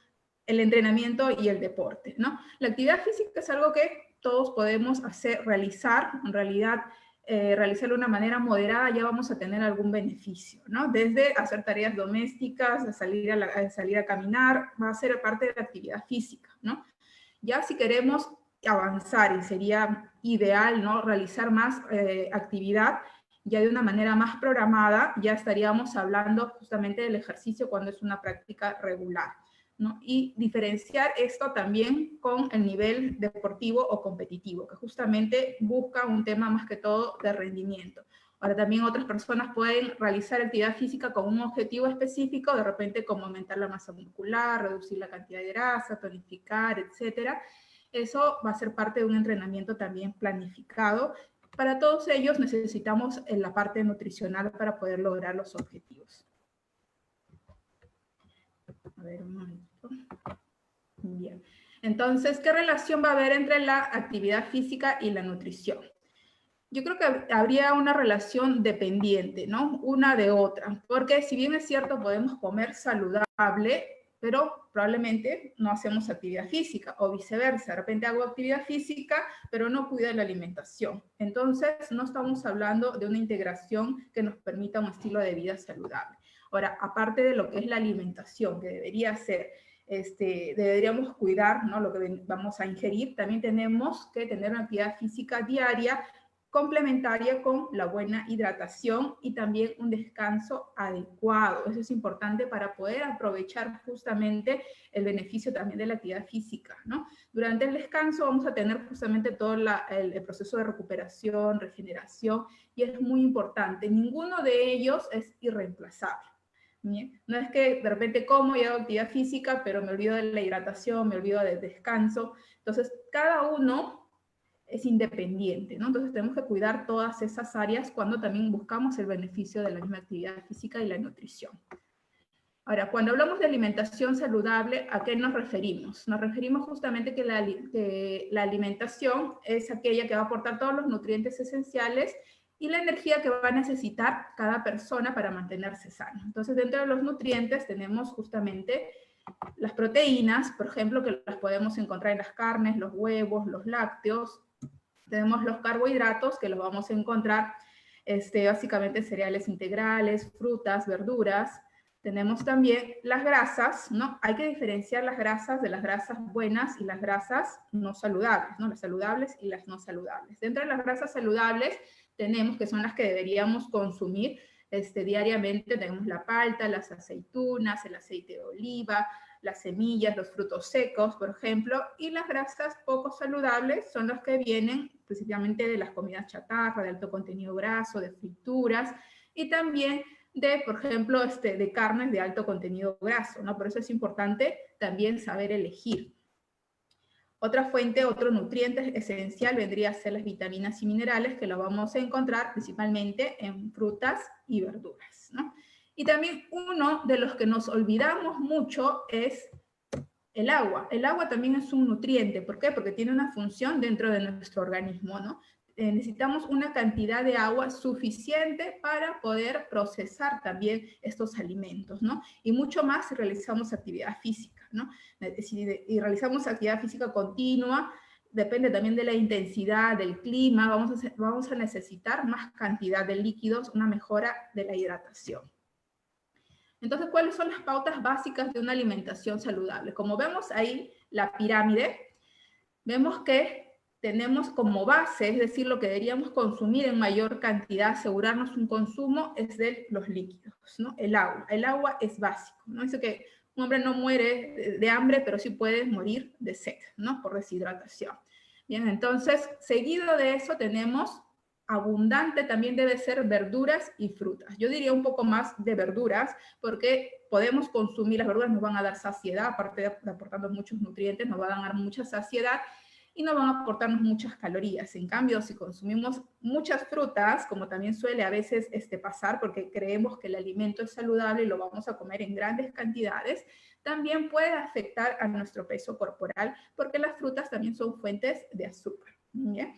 el entrenamiento y el deporte, ¿no? La actividad física es algo que todos podemos realizar, en realidad, realizarlo de una manera moderada, ya vamos a tener algún beneficio, ¿no? Desde hacer tareas domésticas, salir a caminar, va a ser parte de la actividad física, ¿no? Ya si queremos avanzar y sería ideal, ¿no? Realizar más actividad ya de una manera más programada, ya estaríamos hablando justamente del ejercicio cuando es una práctica regular, ¿no? Y diferenciar esto también con el nivel deportivo o competitivo, que justamente busca un tema más que todo de rendimiento. Ahora también otras personas pueden realizar actividad física con un objetivo específico, de repente como aumentar la masa muscular, reducir la cantidad de grasa, tonificar, etcétera. Eso va a ser parte de un entrenamiento también planificado. Para todos ellos necesitamos la parte nutricional para poder lograr los objetivos. A ver, un momento. Bien. Entonces, ¿qué relación va a haber entre la actividad física y la nutrición? Yo creo que habría una relación dependiente, ¿no? Una de otra. Porque si bien es cierto, podemos comer saludable, pero probablemente no hacemos actividad física, o viceversa. De repente hago actividad física, pero no cuido de la alimentación. Entonces, no estamos hablando de una integración que nos permita un estilo de vida saludable. Ahora, aparte de lo que es la alimentación, que debería ser, deberíamos cuidar, ¿no? Lo que vamos a ingerir, también tenemos que tener una actividad física diaria complementaria con la buena hidratación y también un descanso adecuado. Eso es importante para poder aprovechar justamente el beneficio también de la actividad física, ¿no? Durante el descanso vamos a tener justamente todo el proceso de recuperación, regeneración, y es muy importante. Ninguno de ellos es irreemplazable. ¿Bien? No es que de repente como y hago actividad física, pero me olvido de la hidratación, me olvido del descanso. Entonces, cada uno es independiente, ¿no? Entonces tenemos que cuidar todas esas áreas cuando también buscamos el beneficio de la misma actividad física y la nutrición. Ahora, cuando hablamos de alimentación saludable, ¿a qué nos referimos? Nos referimos justamente que la alimentación es aquella que va a aportar todos los nutrientes esenciales y la energía que va a necesitar cada persona para mantenerse sano. Entonces, dentro de los nutrientes tenemos justamente las proteínas, por ejemplo, que las podemos encontrar en las carnes, los huevos, los lácteos. Tenemos los carbohidratos, que los vamos a encontrar básicamente cereales integrales, frutas, verduras. Tenemos también las grasas, ¿no? Hay que diferenciar las grasas de las grasas buenas y las grasas no saludables, ¿no? Las saludables y las no saludables. Dentro de las grasas saludables tenemos, que son las que deberíamos consumir diariamente, tenemos la palta, las aceitunas, el aceite de oliva, las semillas, los frutos secos, por ejemplo, y las grasas poco saludables son las que vienen principalmente de las comidas chatarra, de alto contenido graso, de frituras, y también de, por ejemplo, de carnes de alto contenido graso, ¿no? Por eso es importante también saber elegir. Otra fuente, otro nutriente esencial vendría a ser las vitaminas y minerales, que lo vamos a encontrar principalmente en frutas y verduras, ¿no? Y también uno de los que nos olvidamos mucho es el agua. El agua también es un nutriente. ¿Por qué? Porque tiene una función dentro de nuestro organismo, ¿no? Necesitamos una cantidad de agua suficiente para poder procesar también estos alimentos, ¿no? Y mucho más si realizamos actividad física, ¿no? Y realizamos actividad física continua, depende también de la intensidad, del clima, vamos a necesitar más cantidad de líquidos, una mejora de la hidratación. Entonces, ¿cuáles son las pautas básicas de una alimentación saludable? Como vemos ahí la pirámide, vemos que tenemos como base, es decir, lo que deberíamos consumir en mayor cantidad, asegurarnos un consumo, es de los líquidos, ¿no? El agua. El agua es básico, ¿no? Dice que un hombre no muere de hambre, pero sí puede morir de sed, ¿no? Por deshidratación. Bien, entonces, seguido de eso tenemos abundante también debe ser verduras y frutas. Yo diría un poco más de verduras, porque podemos consumir, las verduras nos van a dar saciedad, aparte de aportarnos muchos nutrientes, nos van a dar mucha saciedad, y no van a aportarnos muchas calorías. En cambio, si consumimos muchas frutas, como también suele a veces pasar, porque creemos que el alimento es saludable y lo vamos a comer en grandes cantidades, también puede afectar a nuestro peso corporal, porque las frutas también son fuentes de azúcar. ¿Bien?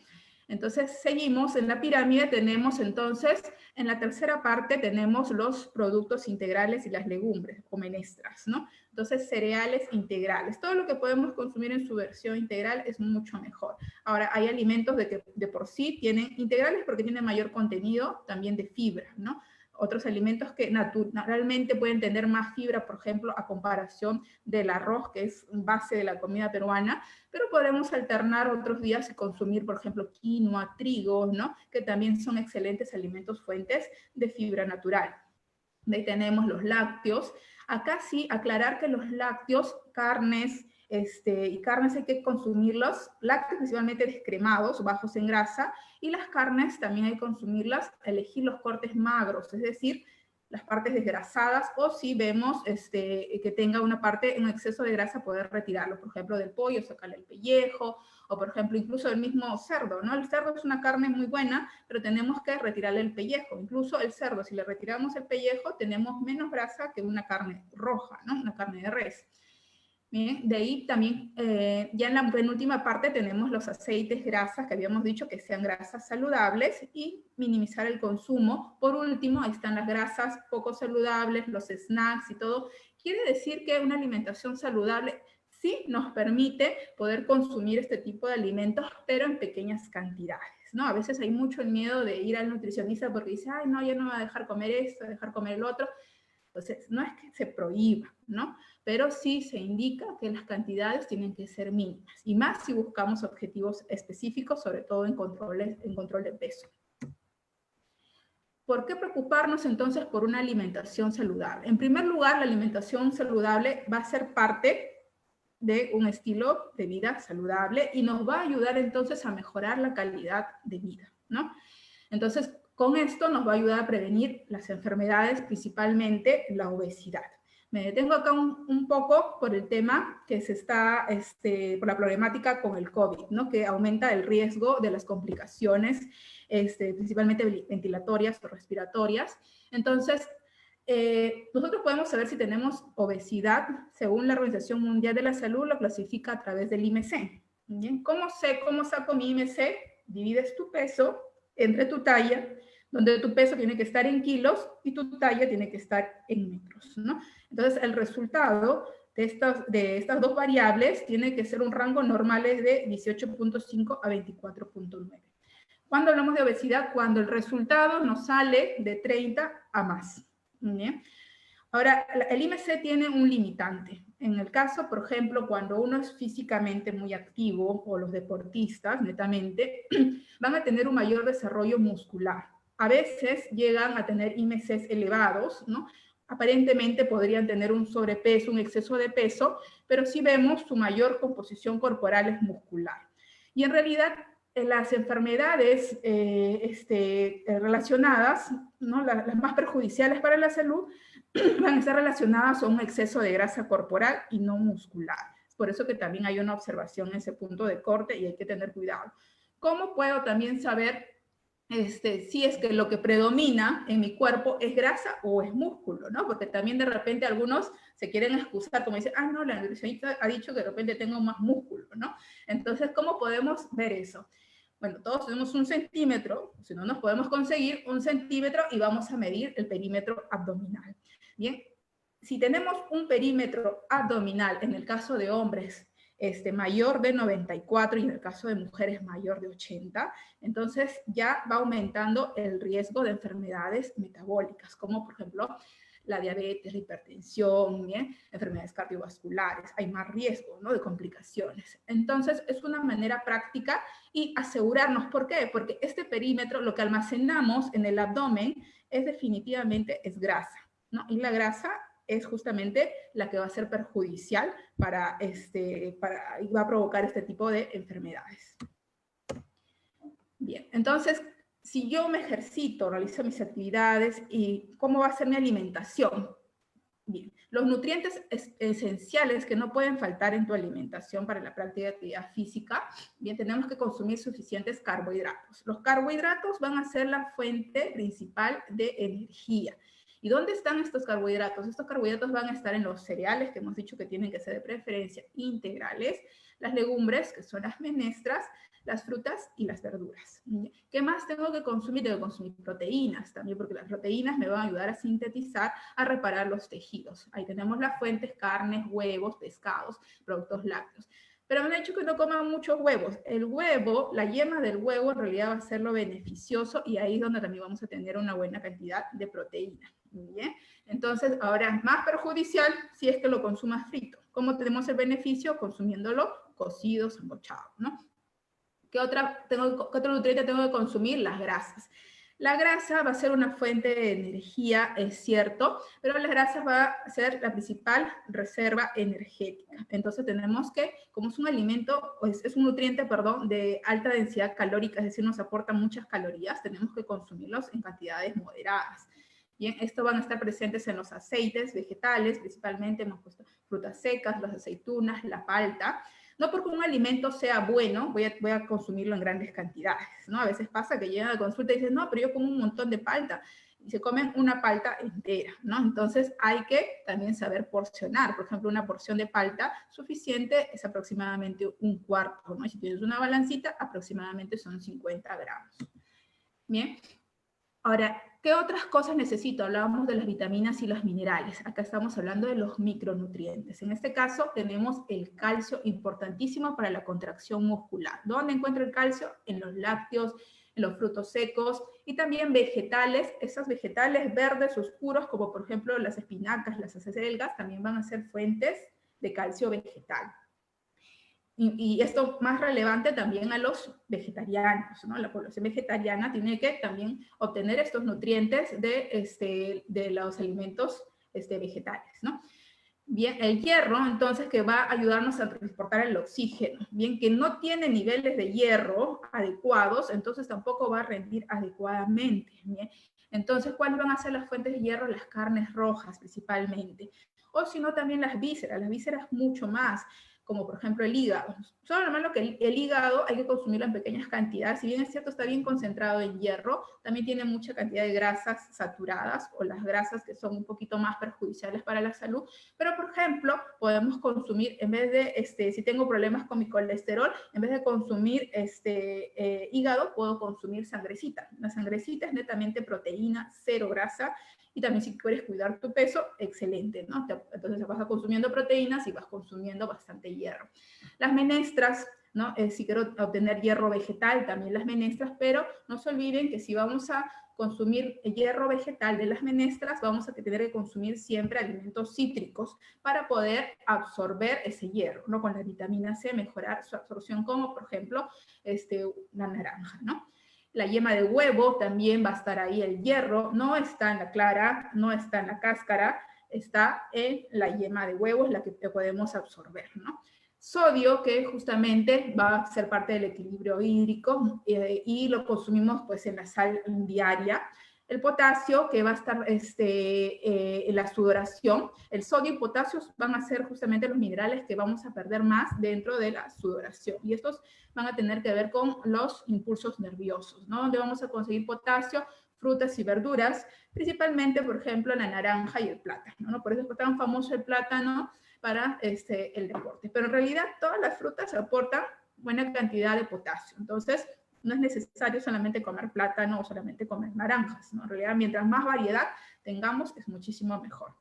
Entonces, seguimos en la pirámide, tenemos entonces, en la tercera parte tenemos los productos integrales y las legumbres, o menestras, ¿no? Entonces, cereales integrales. Todo lo que podemos consumir en su versión integral es mucho mejor. Ahora, hay alimentos que de por sí tienen integrales porque tienen mayor contenido también de fibra, ¿no? Otros alimentos que naturalmente pueden tener más fibra, por ejemplo, a comparación del arroz, que es base de la comida peruana, pero podemos alternar otros días y consumir, por ejemplo, quinoa, trigo, ¿no? Que también son excelentes alimentos fuentes de fibra natural. De ahí tenemos los lácteos. Acá sí, aclarar que los lácteos, carnes, y carnes hay que consumirlos, lácteos principalmente descremados, bajos en grasa, y las carnes también hay que consumirlas, elegir los cortes magros, es decir, las partes desgrasadas, o si vemos que tenga un exceso de grasa, poder retirarlo, por ejemplo, del pollo, sacarle el pellejo, o por ejemplo, incluso el mismo cerdo, ¿no? El cerdo es una carne muy buena, pero tenemos que retirarle el pellejo. Incluso el cerdo, si le retiramos el pellejo, tenemos menos grasa que una carne roja, ¿no? Una carne de res. Bien, de ahí también, ya en la penúltima parte tenemos los aceites, grasas, que habíamos dicho que sean grasas saludables, y minimizar el consumo. Por último, ahí están las grasas poco saludables, los snacks y todo. Quiere decir que una alimentación saludable sí nos permite poder consumir este tipo de alimentos, pero en pequeñas cantidades, ¿no? A veces hay mucho el miedo de ir al nutricionista porque dice, ay, no, ya no me va a dejar comer esto, a dejar comer el otro. Entonces, no es que se prohíba, ¿no? Pero sí se indica que las cantidades tienen que ser mínimas, y más si buscamos objetivos específicos, sobre todo en control de peso. ¿Por qué preocuparnos entonces por una alimentación saludable? En primer lugar, la alimentación saludable va a ser parte de un estilo de vida saludable y nos va a ayudar entonces a mejorar la calidad de vida, ¿no? Entonces, con esto nos va a ayudar a prevenir las enfermedades, principalmente la obesidad. Me detengo acá un poco por el tema que se está, por la problemática con el COVID, ¿no? Que aumenta el riesgo de las complicaciones, principalmente ventilatorias o respiratorias. Entonces, nosotros podemos saber si tenemos obesidad, según la Organización Mundial de la Salud, lo clasifica a través del IMC. ¿Bien? ¿Cómo sé cómo saco mi IMC? Divides tu peso entre tu talla, donde tu peso tiene que estar en kilos y tu talla tiene que estar en metros, ¿no? Entonces, el resultado de estas dos variables tiene que ser un rango normal de 18.5 a 24.9. ¿Cuándo hablamos de obesidad? Cuando el resultado nos sale de 30 a más. ¿Bien? Ahora, el IMC tiene un limitante. En el caso, por ejemplo, cuando uno es físicamente muy activo, o los deportistas, netamente, van a tener un mayor desarrollo muscular. A veces llegan a tener IMCs elevados, ¿no? Aparentemente podrían tener un sobrepeso, un exceso de peso, pero si vemos su mayor composición corporal es muscular. Y en realidad, las enfermedades relacionadas, ¿no? Las más perjudiciales para la salud, van a estar relacionadas a un exceso de grasa corporal y no muscular. Es por eso que también hay una observación en ese punto de corte y hay que tener cuidado. ¿Cómo puedo también saber si es que lo que predomina en mi cuerpo es grasa o es músculo, ¿no? Porque también de repente algunos se quieren excusar, como dicen, no, la nutricionista ha dicho que de repente tengo más músculo, ¿no? Entonces, ¿cómo podemos ver eso? Bueno, todos tenemos 1 centímetro, si no nos podemos conseguir 1 centímetro y vamos a medir el perímetro abdominal. Bien, si tenemos un perímetro abdominal, en el caso de hombres, mayor de 94 y en el caso de mujeres mayor de 80, entonces ya va aumentando el riesgo de enfermedades metabólicas, como por ejemplo la diabetes, la hipertensión, ¿bien? Enfermedades cardiovasculares, hay más riesgo, ¿no? De complicaciones. Entonces es una manera práctica y asegurarnos, ¿por qué? Porque este perímetro, lo que almacenamos en el abdomen, definitivamente es grasa, ¿no? Y la grasa es justamente la que va a ser perjudicial y va a provocar este tipo de enfermedades. Bien, entonces, si yo me ejercito, realizo mis actividades, ¿y cómo va a ser mi alimentación? Bien, los nutrientes esenciales que no pueden faltar en tu alimentación para la práctica de actividad física, bien, tenemos que consumir suficientes carbohidratos. Los carbohidratos van a ser la fuente principal de energía. ¿Y dónde están estos carbohidratos? Estos carbohidratos van a estar en los cereales, que hemos dicho que tienen que ser de preferencia integrales, las legumbres, que son las menestras, las frutas y las verduras. ¿Qué más tengo que consumir? Tengo que consumir proteínas también, porque las proteínas me van a ayudar a sintetizar, a reparar los tejidos. Ahí tenemos las fuentes: carnes, huevos, pescados, productos lácteos. Pero me han dicho que no coman muchos huevos. El huevo, la yema del huevo, en realidad va a ser lo beneficioso, y ahí es donde también vamos a tener una buena cantidad de proteína. ¿Bien? Entonces, ahora es más perjudicial si es que lo consumas frito. ¿Cómo tenemos el beneficio? Consumiéndolo cocido, sancochado, ¿no? ¿Qué otro nutriente tengo que consumir? Las grasas. La grasa va a ser una fuente de energía, es cierto, pero la grasa va a ser la principal reserva energética. Entonces tenemos que, como es un alimento, pues es un nutriente, perdón, de alta densidad calórica, es decir, nos aporta muchas calorías, tenemos que consumirlos en cantidades moderadas. Bien, esto van a estar presentes en los aceites vegetales, principalmente hemos puesto frutas secas, las aceitunas, la palta. No porque un alimento sea bueno, voy a consumirlo en grandes cantidades, ¿no? A veces pasa que llegan a consulta y dicen, no, pero yo como un montón de palta, y se comen una palta entera, ¿no? Entonces hay que también saber porcionar. Por ejemplo, una porción de palta suficiente es aproximadamente 1/4, ¿no? Y si tienes una balancita, aproximadamente son 50 gramos. Bien. Ahora, ¿qué otras cosas necesito? Hablábamos de las vitaminas y los minerales. Acá estamos hablando de los micronutrientes. En este caso tenemos el calcio, importantísimo para la contracción muscular. ¿Dónde encuentro el calcio? En los lácteos, en los frutos secos y también vegetales. Esos vegetales verdes oscuros, como por ejemplo las espinacas, las acelgas, también van a ser fuentes de calcio vegetal. Y esto más relevante también a los vegetarianos, ¿no? La población vegetariana tiene que también obtener estos nutrientes de los alimentos vegetales, ¿no? Bien, el hierro, entonces, que va a ayudarnos a transportar el oxígeno. Bien, que no tiene niveles de hierro adecuados, entonces tampoco va a rendir adecuadamente. Bien. Entonces, ¿cuáles van a ser las fuentes de hierro? Las carnes rojas principalmente. O si no, también las vísceras mucho más, como por ejemplo el hígado. Solo lo que el hígado hay que consumirlo en pequeñas cantidades, si bien es cierto está bien concentrado en hierro, también tiene mucha cantidad de grasas saturadas o las grasas que son un poquito más perjudiciales para la salud, pero por ejemplo podemos consumir, en vez de, si tengo problemas con mi colesterol, en vez de consumir hígado, puedo consumir sangrecita. La sangrecita es netamente proteína, cero grasa, y también si quieres cuidar tu peso, excelente, ¿no? Entonces vas consumiendo proteínas y vas consumiendo bastante hierro. Las menestras, ¿no? Si quiero obtener hierro vegetal, también las menestras, pero no se olviden que si vamos a consumir hierro vegetal de las menestras, vamos a tener que consumir siempre alimentos cítricos para poder absorber ese hierro, ¿no? Con la vitamina C mejorar su absorción, como por ejemplo la naranja, ¿no? La yema de huevo también va a estar ahí el hierro, no está en la clara, no está en la cáscara, está en la yema de huevo, es la que podemos absorber, ¿no? Sodio, que justamente va a ser parte del equilibrio hídrico y lo consumimos pues en la sal diaria. El potasio, que va a estar en la sudoración. El sodio y potasio van a ser justamente los minerales que vamos a perder más dentro de la sudoración. Y estos van a tener que ver con los impulsos nerviosos, ¿no? Donde vamos a conseguir potasio, frutas y verduras, principalmente, por ejemplo, la naranja y el plátano, ¿no? Por eso es tan famoso el plátano para el deporte. Pero en realidad todas las frutas aportan buena cantidad de potasio. Entonces, no es necesario solamente comer plátano o solamente comer naranjas, ¿no? En realidad, mientras más variedad tengamos, es muchísimo mejor.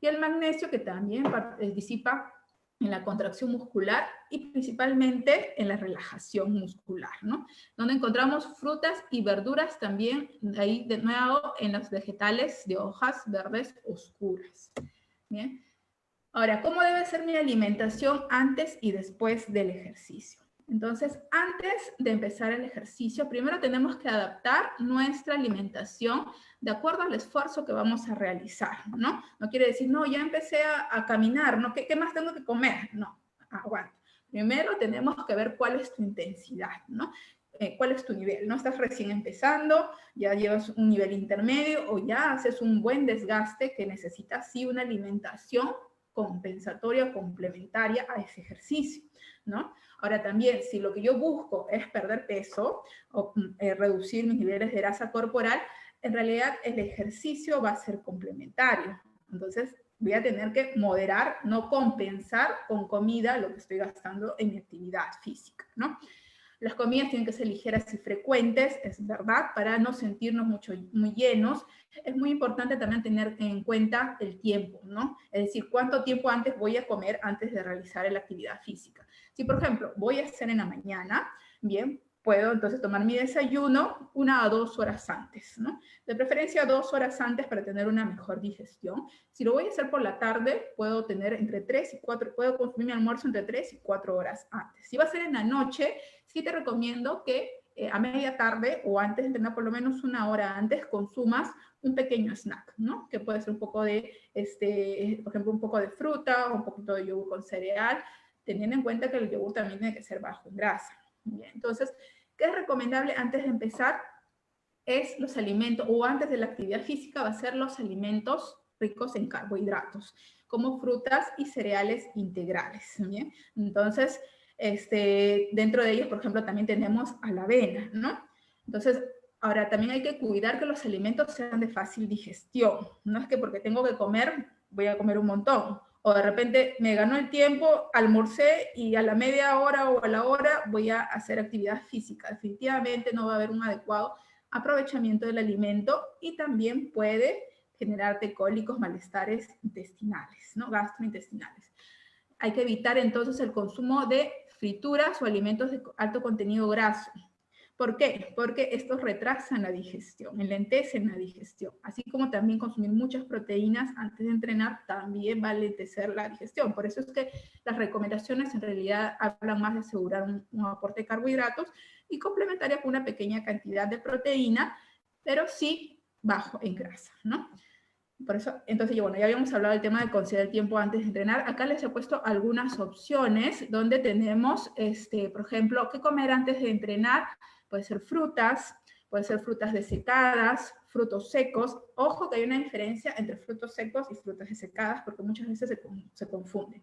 Y el magnesio, que también participa en la contracción muscular y principalmente en la relajación muscular, ¿no? Donde encontramos frutas y verduras también, ahí de nuevo en los vegetales de hojas verdes oscuras. Bien. Ahora, ¿cómo debe ser mi alimentación antes y después del ejercicio? Entonces, antes de empezar el ejercicio, primero tenemos que adaptar nuestra alimentación de acuerdo al esfuerzo que vamos a realizar, ¿no? No quiere decir, no, ya empecé a caminar, ¿no? ¿Qué más tengo que comer? No, aguanta. Primero tenemos que ver cuál es tu intensidad, ¿no? ¿Cuál es tu nivel? ¿No estás recién empezando? ¿Ya llevas un nivel intermedio? ¿O ya haces un buen desgaste que necesitas sí una alimentación compensatoria o complementaria a ese ejercicio, ¿no? Ahora también, si lo que yo busco es perder peso o reducir mis niveles de grasa corporal, en realidad el ejercicio va a ser complementario. Entonces, voy a tener que moderar, no compensar con comida lo que estoy gastando en mi actividad física, ¿no? Las comidas tienen que ser ligeras y frecuentes, es verdad, para no sentirnos muy llenos. Es muy importante también tener en cuenta el tiempo, ¿no? Es decir, cuánto tiempo antes voy a comer antes de realizar la actividad física. Si, por ejemplo, voy a hacer en la mañana, bien, puedo entonces tomar mi desayuno 1 a 2 horas antes, ¿no? De preferencia 2 horas antes para tener una mejor digestión. Si lo voy a hacer por la tarde, puedo tener entre 3 y 4, puedo consumir mi almuerzo entre 3 y 4 horas antes. Si va a ser en la noche, sí te recomiendo que a media tarde o antes de entrenar, por lo menos 1 hora antes, consumas un pequeño snack, ¿no? Que puede ser un poco de, por ejemplo, un poco de fruta o un poquito de yogur con cereal, teniendo en cuenta que el yogur también tiene que ser bajo en grasa. Bien, entonces, ¿qué es recomendable antes de empezar? Es los alimentos, o antes de la actividad física, va a ser los alimentos ricos en carbohidratos, como frutas y cereales integrales, ¿bien? Entonces, dentro de ellos, por ejemplo, también tenemos a la avena, ¿no? Entonces, ahora también hay que cuidar que los alimentos sean de fácil digestión. No es que porque tengo que comer, voy a comer un montón. O de repente me ganó el tiempo, almorcé y a la media hora o a la hora voy a hacer actividad física. Definitivamente no va a haber un adecuado aprovechamiento del alimento y también puede generarte cólicos, malestares intestinales, ¿no? Gastrointestinales. Hay que evitar entonces el consumo de frituras o alimentos de alto contenido graso. ¿Por qué? Porque estos retrasan la digestión, enlentecen la digestión, así como también consumir muchas proteínas antes de entrenar también va a enlentecer la digestión. Por eso es que las recomendaciones en realidad hablan más de asegurar un aporte de carbohidratos y complementaria con una pequeña cantidad de proteína, pero sí bajo en grasa, ¿no? Por eso, entonces, bueno, ya habíamos hablado del tema de considerar el tiempo antes de entrenar. Acá les he puesto algunas opciones donde tenemos, por ejemplo, qué comer antes de entrenar. Puede ser frutas desecadas, frutos secos. Ojo que hay una diferencia entre frutos secos y frutas desecadas, porque muchas veces se confunden.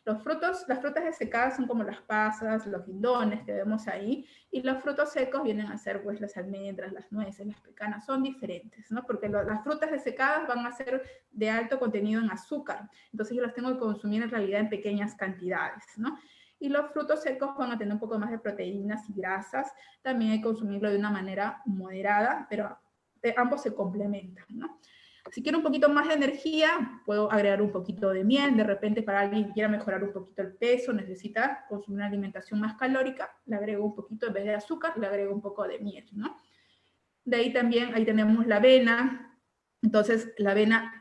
Las frutas desecadas son como las pasas, los guindones que vemos ahí, y los frutos secos vienen a ser pues las almendras, las nueces, las pecanas, son diferentes, ¿no? Porque las frutas desecadas van a ser de alto contenido en azúcar, entonces yo las tengo que consumir en realidad en pequeñas cantidades, ¿no? Y los frutos secos van a tener un poco más de proteínas y grasas, también hay que consumirlo de una manera moderada, pero ambos se complementan, ¿no? Si quiero un poquito más de energía, puedo agregar un poquito de miel. De repente, para alguien que quiera mejorar un poquito el peso, necesita consumir una alimentación más calórica, le agrego un poquito, en vez de azúcar, le agrego un poco de miel, ¿no? De ahí también, ahí tenemos la avena. Entonces, la avena,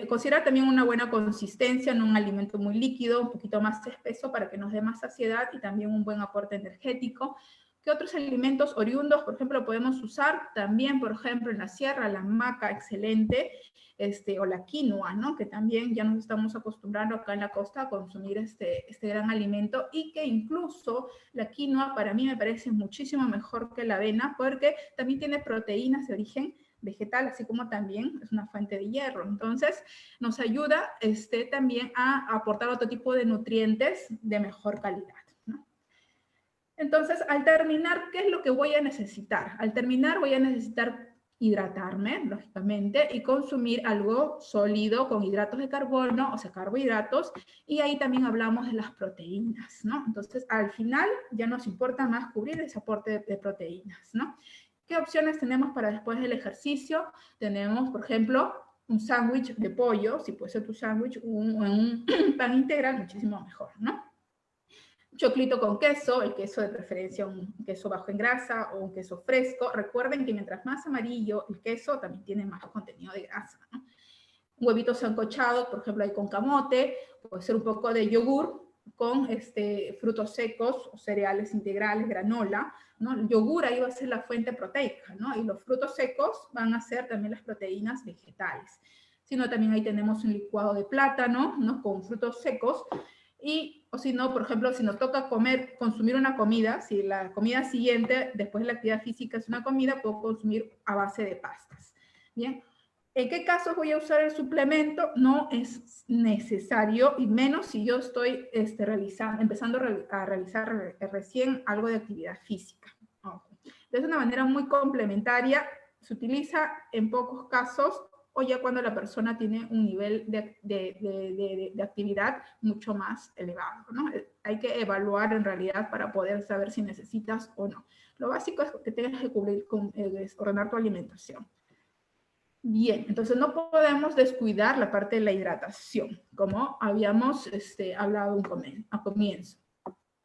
considera también una buena consistencia, no un alimento muy líquido, un poquito más espeso para que nos dé más saciedad y también un buen aporte energético. ¿Qué otros alimentos oriundos, por ejemplo, podemos usar? También, por ejemplo, en la sierra, la maca, excelente, o la quinoa, ¿no? Que también ya nos estamos acostumbrando acá en la costa a consumir este gran alimento, y que incluso la quinoa para mí me parece muchísimo mejor que la avena, porque también tiene proteínas de origen vegetal, así como también es una fuente de hierro. Entonces, nos ayuda también a aportar otro tipo de nutrientes de mejor calidad. Entonces, al terminar, ¿qué es lo que voy a necesitar? Al terminar voy a necesitar hidratarme, lógicamente, y consumir algo sólido con hidratos de carbono, o sea, carbohidratos, y ahí también hablamos de las proteínas, ¿no? Entonces, al final ya nos importa más cubrir ese aporte de proteínas, ¿no? ¿Qué opciones tenemos para después del ejercicio? Tenemos, por ejemplo, un sándwich de pollo, si puede ser tu sándwich, un pan integral, muchísimo mejor, ¿no? Choclito con queso, el queso de preferencia un queso bajo en grasa o un queso fresco. Recuerden que mientras más amarillo el queso, también tiene más contenido de grasa, ¿no? Un huevito sancochado, por ejemplo, ahí con camote, puede ser un poco de yogur con frutos secos o cereales integrales, granola, ¿no? El yogur ahí va a ser la fuente proteica, ¿no? Y los frutos secos van a ser también las proteínas vegetales. Sino también ahí tenemos un licuado de plátano, ¿no? Con frutos secos. Y, o si no, por ejemplo, si nos toca consumir una comida, si la comida siguiente, después de la actividad física, es una comida, puedo consumir a base de pastas. Bien, ¿en qué casos voy a usar el suplemento? No es necesario, y menos si yo estoy empezando a realizar recién algo de actividad física. Es una manera muy complementaria, se utiliza en pocos casos, o ya cuando la persona tiene un nivel de actividad mucho más elevado, ¿no? Hay que evaluar en realidad para poder saber si necesitas o no. Lo básico es que tengas que ordenar tu alimentación. Bien, entonces no podemos descuidar la parte de la hidratación, como habíamos hablado a comienzo.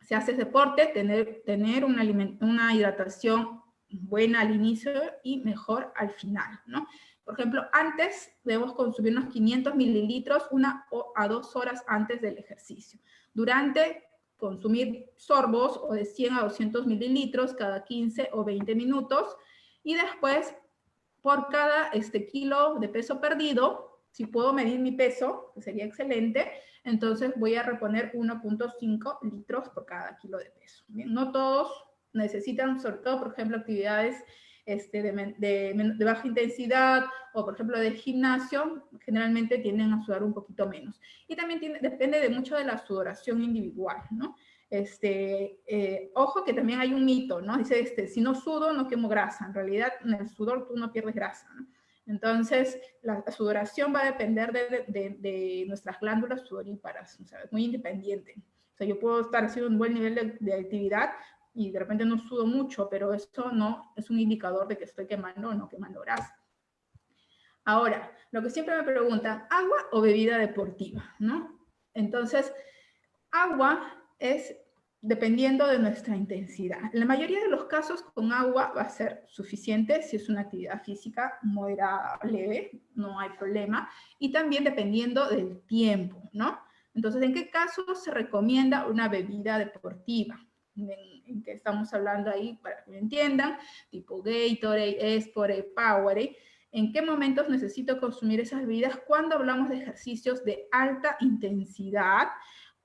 Si haces deporte, tener una hidratación buena al inicio y mejor al final, ¿no? Por ejemplo, antes debemos consumir unos 500 mililitros 1 a 2 horas antes del ejercicio. Durante, consumir sorbos o de 100 a 200 mililitros cada 15 o 20 minutos. Y después, por cada kilo de peso perdido, si puedo medir mi peso, que sería excelente, entonces voy a reponer 1.5 litros por cada kilo de peso. Bien, no todos necesitan, sobre todo, por ejemplo, actividades de baja intensidad o, por ejemplo, del gimnasio, generalmente tienden a sudar un poquito menos. Y también depende mucho de la sudoración individual, ¿no? Ojo que también hay un mito, ¿no? Dice, si no sudo, no quemo grasa. En realidad, en el sudor tú no pierdes grasa, ¿no? Entonces, la sudoración va a depender de nuestras glándulas sudoríparas, o sea, es muy independiente. O sea, yo puedo estar haciendo un buen nivel de actividad y de repente no sudo mucho, pero eso no es un indicador de que estoy quemando o no quemando grasa. Ahora, lo que siempre me preguntan, ¿agua o bebida deportiva? ¿No? Entonces, agua es dependiendo de nuestra intensidad. En la mayoría de los casos, con agua va a ser suficiente si es una actividad física moderada, leve, no hay problema. Y también dependiendo del tiempo, ¿no? Entonces, ¿en qué casos se recomienda una bebida deportiva? ¿En qué estamos hablando ahí? Para que me entiendan, tipo Gatorade, Sporade, Powerade. ¿En qué momentos necesito consumir esas bebidas? Cuando hablamos de ejercicios de alta intensidad,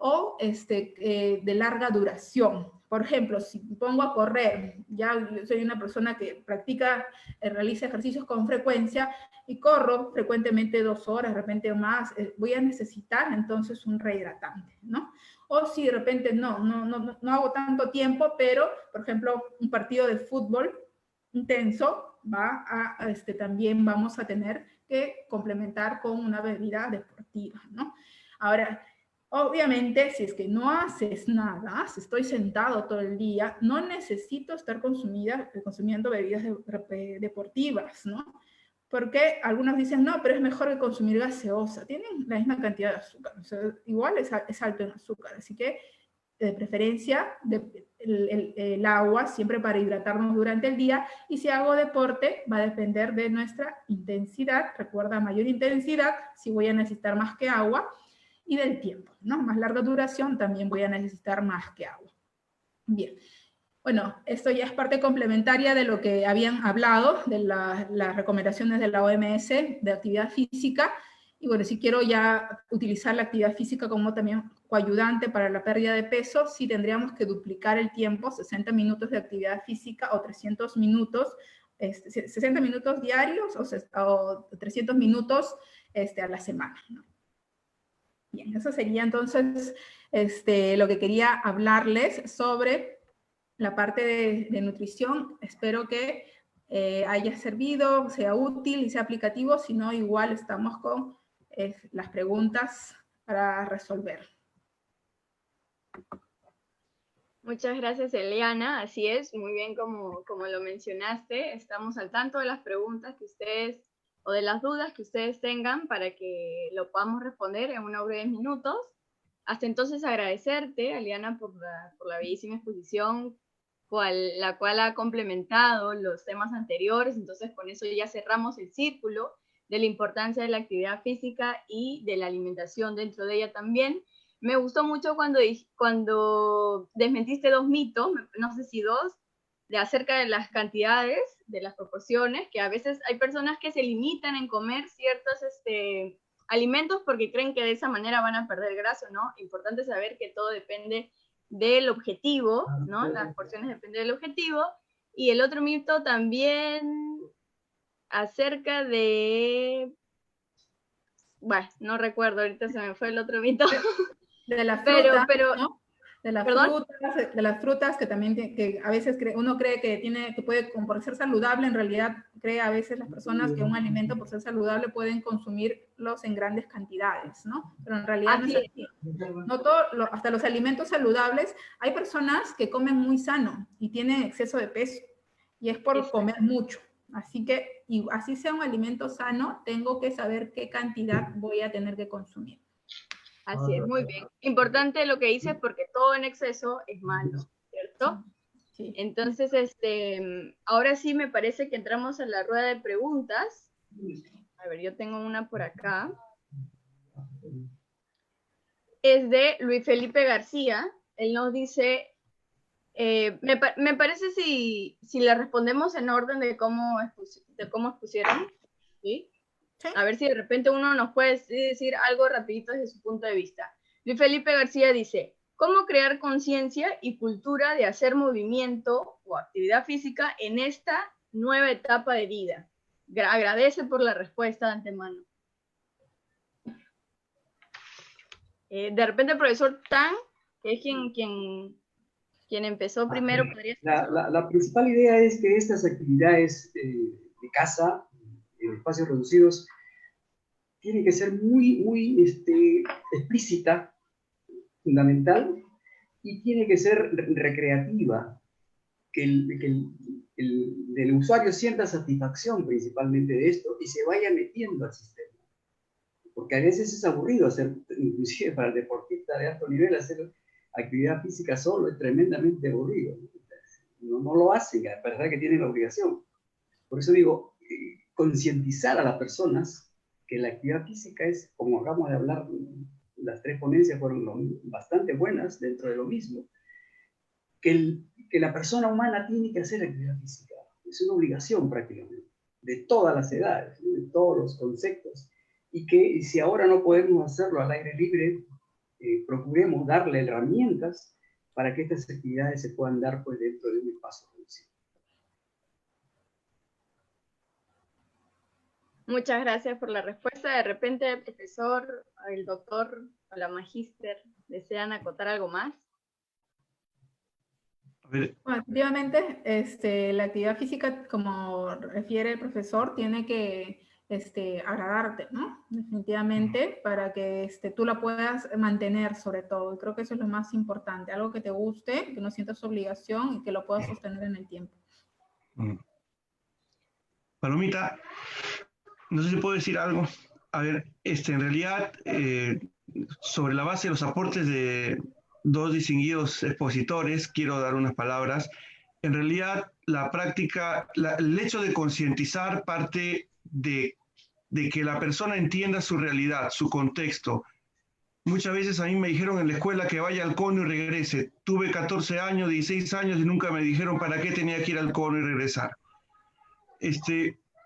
o de larga duración. Por ejemplo, si pongo a correr, ya yo soy una persona que practica, realiza ejercicios con frecuencia y corro frecuentemente 2 horas, de repente más, voy a necesitar entonces un rehidratante, ¿no? O si de repente no hago tanto tiempo, pero, por ejemplo, un partido de fútbol intenso, también vamos a tener que complementar con una bebida deportiva, ¿no? Ahora, obviamente, si es que no haces nada, si estoy sentado todo el día, no necesito estar consumiendo bebidas deportivas, ¿no? Porque algunos dicen, no, pero es mejor que consumir gaseosa. Tienen la misma cantidad de azúcar, o sea, igual es alto en azúcar, así que de preferencia el agua siempre para hidratarnos durante el día, y si hago deporte va a depender de nuestra intensidad, recuerda, mayor intensidad, si voy a necesitar más que agua, y del tiempo, ¿no? Más larga duración también voy a necesitar más que agua. Bien, bueno, esto ya es parte complementaria de lo que habían hablado, de las recomendaciones de la OMS de actividad física, y bueno, si quiero ya utilizar la actividad física como también coayudante para la pérdida de peso, sí tendríamos que duplicar el tiempo, 60 minutos de actividad física o 300 minutos, 60 minutos diarios o 300 minutos a la semana, ¿no? Bien, eso sería entonces lo que quería hablarles sobre la parte de nutrición. Espero que haya servido, sea útil y sea aplicativo. Si no, igual estamos con las preguntas para resolver. Muchas gracias, Eliana. Así es, muy bien como lo mencionaste. Estamos al tanto de las preguntas que ustedes, o de las dudas que ustedes tengan, para que lo podamos responder en unos breves minutos. Hasta entonces, agradecerte, Eliana, por la bellísima exposición, la cual ha complementado los temas anteriores. Entonces, con eso ya cerramos el círculo de la importancia de la actividad física y de la alimentación dentro de ella también. Me gustó mucho cuando desmentiste 2 mitos, no sé si 2, de acerca de las cantidades, de las proporciones, que a veces hay personas que se limitan en comer ciertos alimentos porque creen que de esa manera van a perder grasa, ¿no? Importante saber que todo depende del objetivo, ¿no? Las porciones dependen del objetivo. Y el otro mito también acerca de... Bueno, no recuerdo, ahorita se me fue el otro mito. De las frutas, pero ¿no? De las frutas que también que a veces uno cree que puede, por ser saludable, en realidad cree a veces las personas que un alimento por ser saludable pueden consumirlos en grandes cantidades, ¿no? Pero en realidad no es así. No hasta los alimentos saludables, hay personas que comen muy sano y tienen exceso de peso, y es por comer mucho. Así que, y así sea un alimento sano, tengo que saber qué cantidad voy a tener que consumir. Así es, muy bien. Importante lo que dices, porque todo en exceso es malo, ¿cierto? Sí. Entonces, ahora sí me parece que entramos a la rueda de preguntas. A ver, yo tengo una por acá. Es de Luis Felipe García. Él nos dice, me parece si le respondemos en orden de cómo expusieron, ¿sí? ¿Sí? A ver si de repente uno nos puede decir algo rapidito desde su punto de vista. Luis Felipe García dice, ¿cómo crear conciencia y cultura de hacer movimiento o actividad física en esta nueva etapa de vida? Agradece por la respuesta de antemano. De repente el profesor Tan, que es quien empezó primero, podría ser. La principal idea es que estas actividades de casa, en espacios reducidos, tiene que ser muy explícita, fundamental, y tiene que ser recreativa, que el usuario sienta satisfacción principalmente de esto y se vaya metiendo al sistema. Porque a veces es aburrido hacer, inclusive para el deportista de alto nivel, hacer actividad física solo es tremendamente aburrido. No lo hacen, a pesar de que tienen la obligación. Por eso digo, concientizar a las personas que la actividad física es, como acabamos de hablar, las 3 ponencias fueron bastante buenas dentro de lo mismo, que la persona humana tiene que hacer actividad física. Es una obligación prácticamente, de todas las edades, de todos los conceptos, y que si ahora no podemos hacerlo al aire libre, procuremos darle herramientas para que estas actividades se puedan dar pues, dentro de un espacio reducido. Muchas gracias por la respuesta. De repente el profesor, el doctor o la magíster desean acotar algo más. Bueno, efectivamente, la actividad física, como refiere el profesor, tiene que agradarte, ¿no? Definitivamente, para que tú la puedas mantener sobre todo. Y creo que eso es lo más importante, algo que te guste, que no sientas obligación y que lo puedas sostener en el tiempo. Palomita, no sé si puedo decir algo. A ver, en realidad, sobre la base de los aportes de dos distinguidos expositores, quiero dar unas palabras. En realidad, la práctica, el hecho de concientizar parte de que la persona entienda su realidad, su contexto. Muchas veces a mí me dijeron en la escuela que vaya al cono y regrese. Tuve 14 años, 16 años y nunca me dijeron para qué tenía que ir al cono y regresar.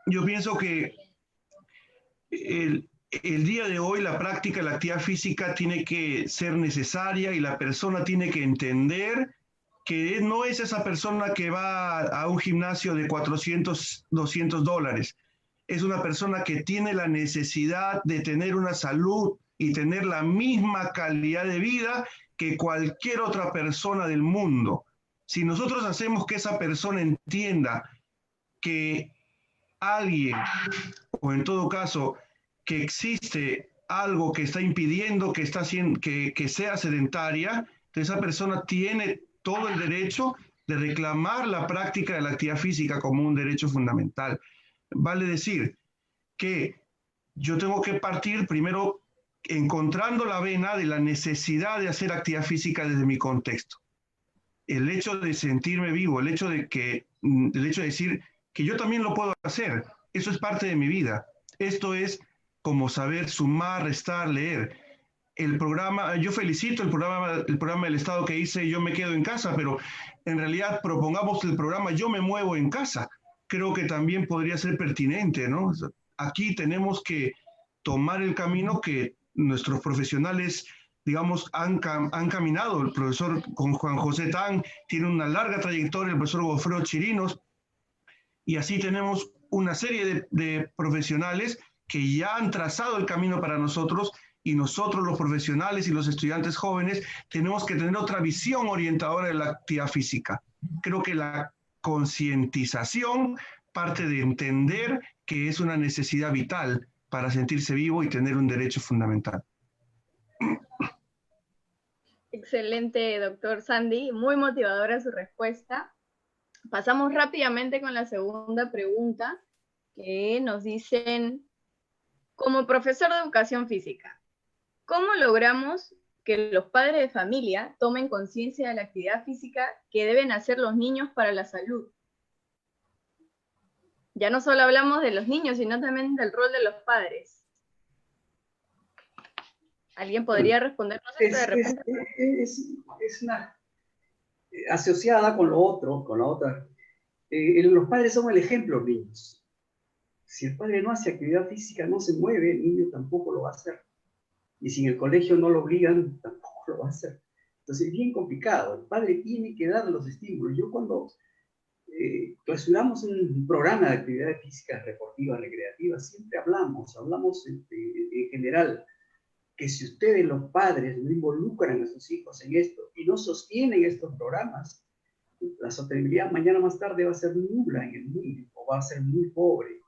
Yo pienso que el día de hoy la práctica de la actividad física tiene que ser necesaria y la persona tiene que entender que no es esa persona que va a un gimnasio de 400, 200 dólares. Es una persona que tiene la necesidad de tener una salud y tener la misma calidad de vida que cualquier otra persona del mundo. Si nosotros hacemos que esa persona entienda que alguien, o en todo caso, que existe algo que está impidiendo que sea sedentaria, esa persona tiene todo el derecho de reclamar la práctica de la actividad física como un derecho fundamental. Vale decir que yo tengo que partir primero encontrando la vena de la necesidad de hacer actividad física desde mi contexto. El hecho de sentirme vivo, el hecho de decir que yo también lo puedo hacer, eso es parte de mi vida. Esto es como saber sumar, restar, leer. El programa, yo felicito el programa del Estado que dice Yo me quedo en casa, pero en realidad propongamos el programa Yo me muevo en casa. Creo que también podría ser pertinente, ¿no? Aquí tenemos que tomar el camino que nuestros profesionales, digamos, han caminado. El profesor Juan José Tan tiene una larga trayectoria, el profesor Gofredo Chirinos, y así tenemos una serie de profesionales que ya han trazado el camino para nosotros, y nosotros los profesionales y los estudiantes jóvenes tenemos que tener otra visión orientadora de la actividad física. Creo que la concientización parte de entender que es una necesidad vital para sentirse vivo y tener un derecho fundamental. Excelente, doctor Sandy. Muy motivadora su respuesta. Pasamos rápidamente con la segunda pregunta, que nos dicen, como profesor de educación física, ¿cómo logramos que los padres de familia tomen conciencia de la actividad física que deben hacer los niños para la salud? Ya no solo hablamos de los niños, sino también del rol de los padres. ¿Alguien podría respondernos esto de repente? Es una asociada con lo otro, con la otra. Los padres son el ejemplo, los niños. Si el padre no hace actividad física, no se mueve, el niño tampoco lo va a hacer. Y si en el colegio no lo obligan, tampoco lo va a hacer. Entonces es bien complicado. El padre tiene que dar los estímulos. Yo cuando clausuramos un programa de actividades físicas deportivas, recreativas, siempre hablamos en general, que si ustedes los padres no involucran a sus hijos en esto y no sostienen estos programas, la sostenibilidad mañana más tarde va a ser nula en el mundo o va a ser muy pobre.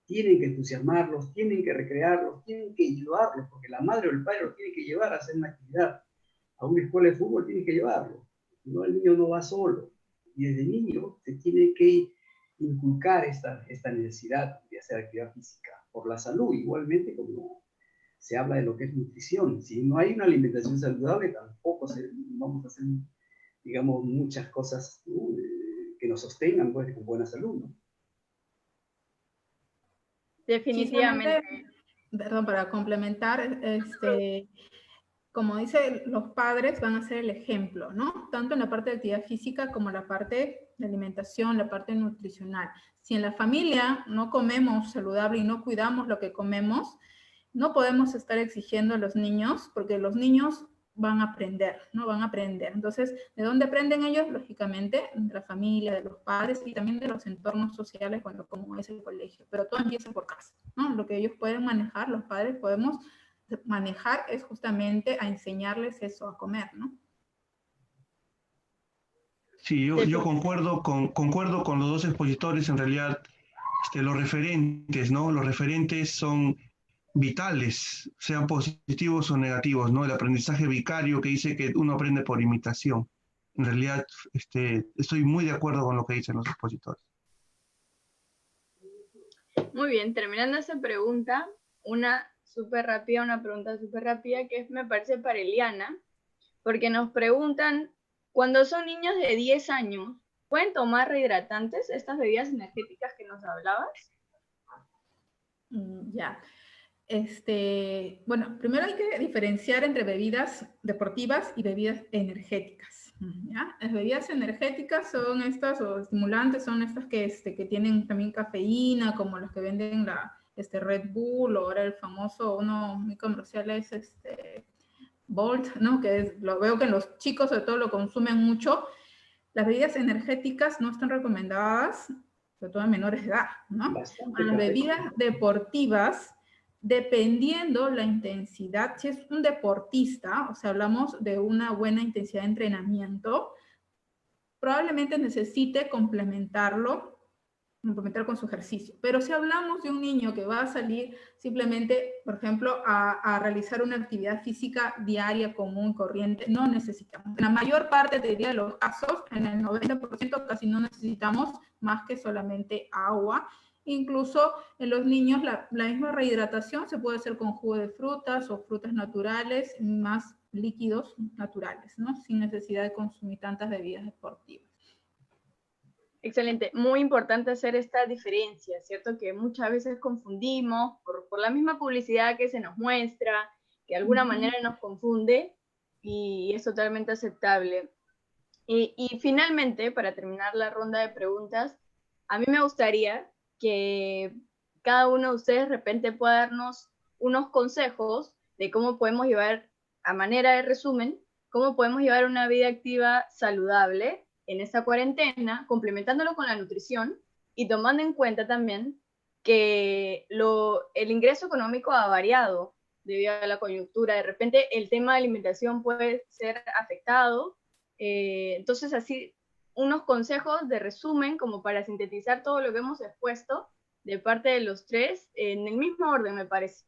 Tienen que entusiasmarlos, tienen que recrearlos, tienen que llevarlos, porque la madre o el padre los tiene que llevar a hacer una actividad. A una escuela de fútbol tiene que llevarlo. No, el niño no va solo. Y desde niño se tiene que inculcar esta necesidad de hacer actividad física por la salud, igualmente como se habla de lo que es nutrición. Si no hay una alimentación saludable, tampoco vamos a hacer, digamos, muchas cosas que nos sostengan pues, con buena salud, ¿no? Definitivamente. Perdón, para complementar, como dice, los padres van a ser el ejemplo, ¿no? Tanto en la parte de actividad física como en la parte de alimentación, la parte nutricional. Si en la familia no comemos saludable y no cuidamos lo que comemos, no podemos estar exigiendo a los niños, porque los niños van a aprender, ¿no? Van a aprender. Entonces, ¿de dónde aprenden ellos? Lógicamente, de la familia, de los padres y también de los entornos sociales, bueno, como es el colegio. Pero todo empieza por casa, ¿no? Lo que ellos pueden manejar, los padres podemos manejar es justamente a enseñarles eso, a comer, ¿no? Sí, yo concuerdo con los dos expositores. En realidad, los referentes, ¿no? Los referentes son vitales, sean positivos o negativos, ¿no? El aprendizaje vicario que dice que uno aprende por imitación. En realidad, estoy muy de acuerdo con lo que dicen los expositores. Muy bien, terminando esta pregunta, una pregunta súper rápida que me parece para Eliana, porque nos preguntan, cuando son niños de 10 años, ¿pueden tomar rehidratantes, estas bebidas energéticas que nos hablabas? Ya. Bueno, primero hay que diferenciar entre bebidas deportivas y bebidas energéticas, ¿ya? Las bebidas energéticas son estas, o estimulantes, son estas que tienen también cafeína, como las que venden Red Bull, o ahora el famoso, uno muy comercial es Bolt, ¿no? Lo veo que los chicos sobre todo lo consumen mucho. Las bebidas energéticas no están recomendadas, sobre todo en menores de edad, ¿no? Las bebidas deportivas, dependiendo la intensidad, si es un deportista, o sea, hablamos de una buena intensidad de entrenamiento, probablemente necesite complementar con su ejercicio. Pero si hablamos de un niño que va a salir simplemente, por ejemplo, a realizar una actividad física diaria común, corriente, no necesitamos. En la mayor parte, te diría, de los casos, en el 90% casi no necesitamos más que solamente agua. Incluso en los niños la misma rehidratación se puede hacer con jugo de frutas o frutas naturales, más líquidos naturales, ¿no? Sin necesidad de consumir tantas bebidas deportivas. Excelente, muy importante hacer esta diferencia, ¿cierto? Que muchas veces confundimos por la misma publicidad que se nos muestra, que de alguna manera nos confunde, y es totalmente aceptable. Y finalmente, para terminar la ronda de preguntas, a mí me gustaría que cada uno de ustedes de repente pueda darnos unos consejos de cómo podemos llevar, a manera de resumen, cómo podemos llevar una vida activa saludable en esta cuarentena, complementándolo con la nutrición y tomando en cuenta también que el ingreso económico ha variado debido a la coyuntura. De repente el tema de alimentación puede ser afectado. Entonces, así, unos consejos de resumen como para sintetizar todo lo que hemos expuesto de parte de los tres en el mismo orden, me parece.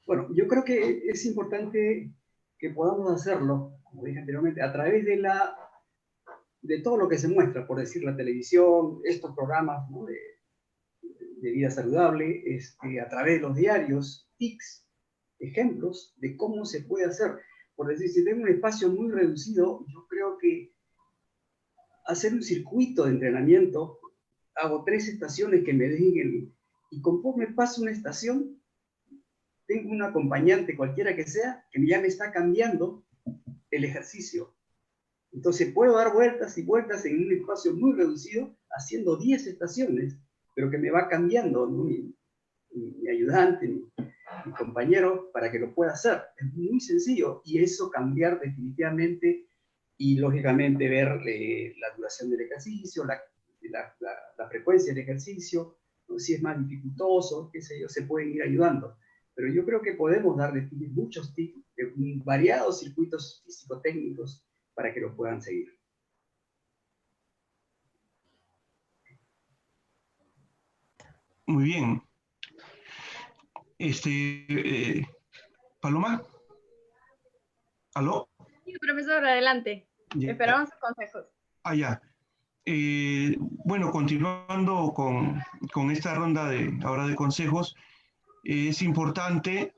Bueno, yo creo que es importante que podamos hacerlo, como dije anteriormente, a través de todo lo que se muestra, por decir la televisión, estos programas, ¿no? de vida saludable, a través de los diarios, tics, ejemplos de cómo se puede hacer. Por decir, si tengo un espacio muy reducido, yo creo que hacer un circuito de entrenamiento, hago 3 estaciones que me dejen y conforme paso una estación, tengo un acompañante, cualquiera que sea, que ya me está cambiando el ejercicio. Entonces puedo dar vueltas y vueltas en un espacio muy reducido, haciendo 10 estaciones, pero que me va cambiando, ¿no? mi ayudante, mi compañero, para que lo pueda hacer. Es muy sencillo, y eso cambiar definitivamente, y lógicamente ver la duración del ejercicio, la frecuencia del ejercicio, ¿no? Si es más dificultoso, qué sé yo, se pueden ir ayudando. Pero yo creo que podemos darle muchos tips, variados circuitos físico-técnicos, para que lo puedan seguir. Muy bien. Paloma. ¿Aló? Sí, profesor, adelante. Yeah. Esperamos sus consejos. Ya. Bueno, continuando con esta ronda ahora de consejos, es importante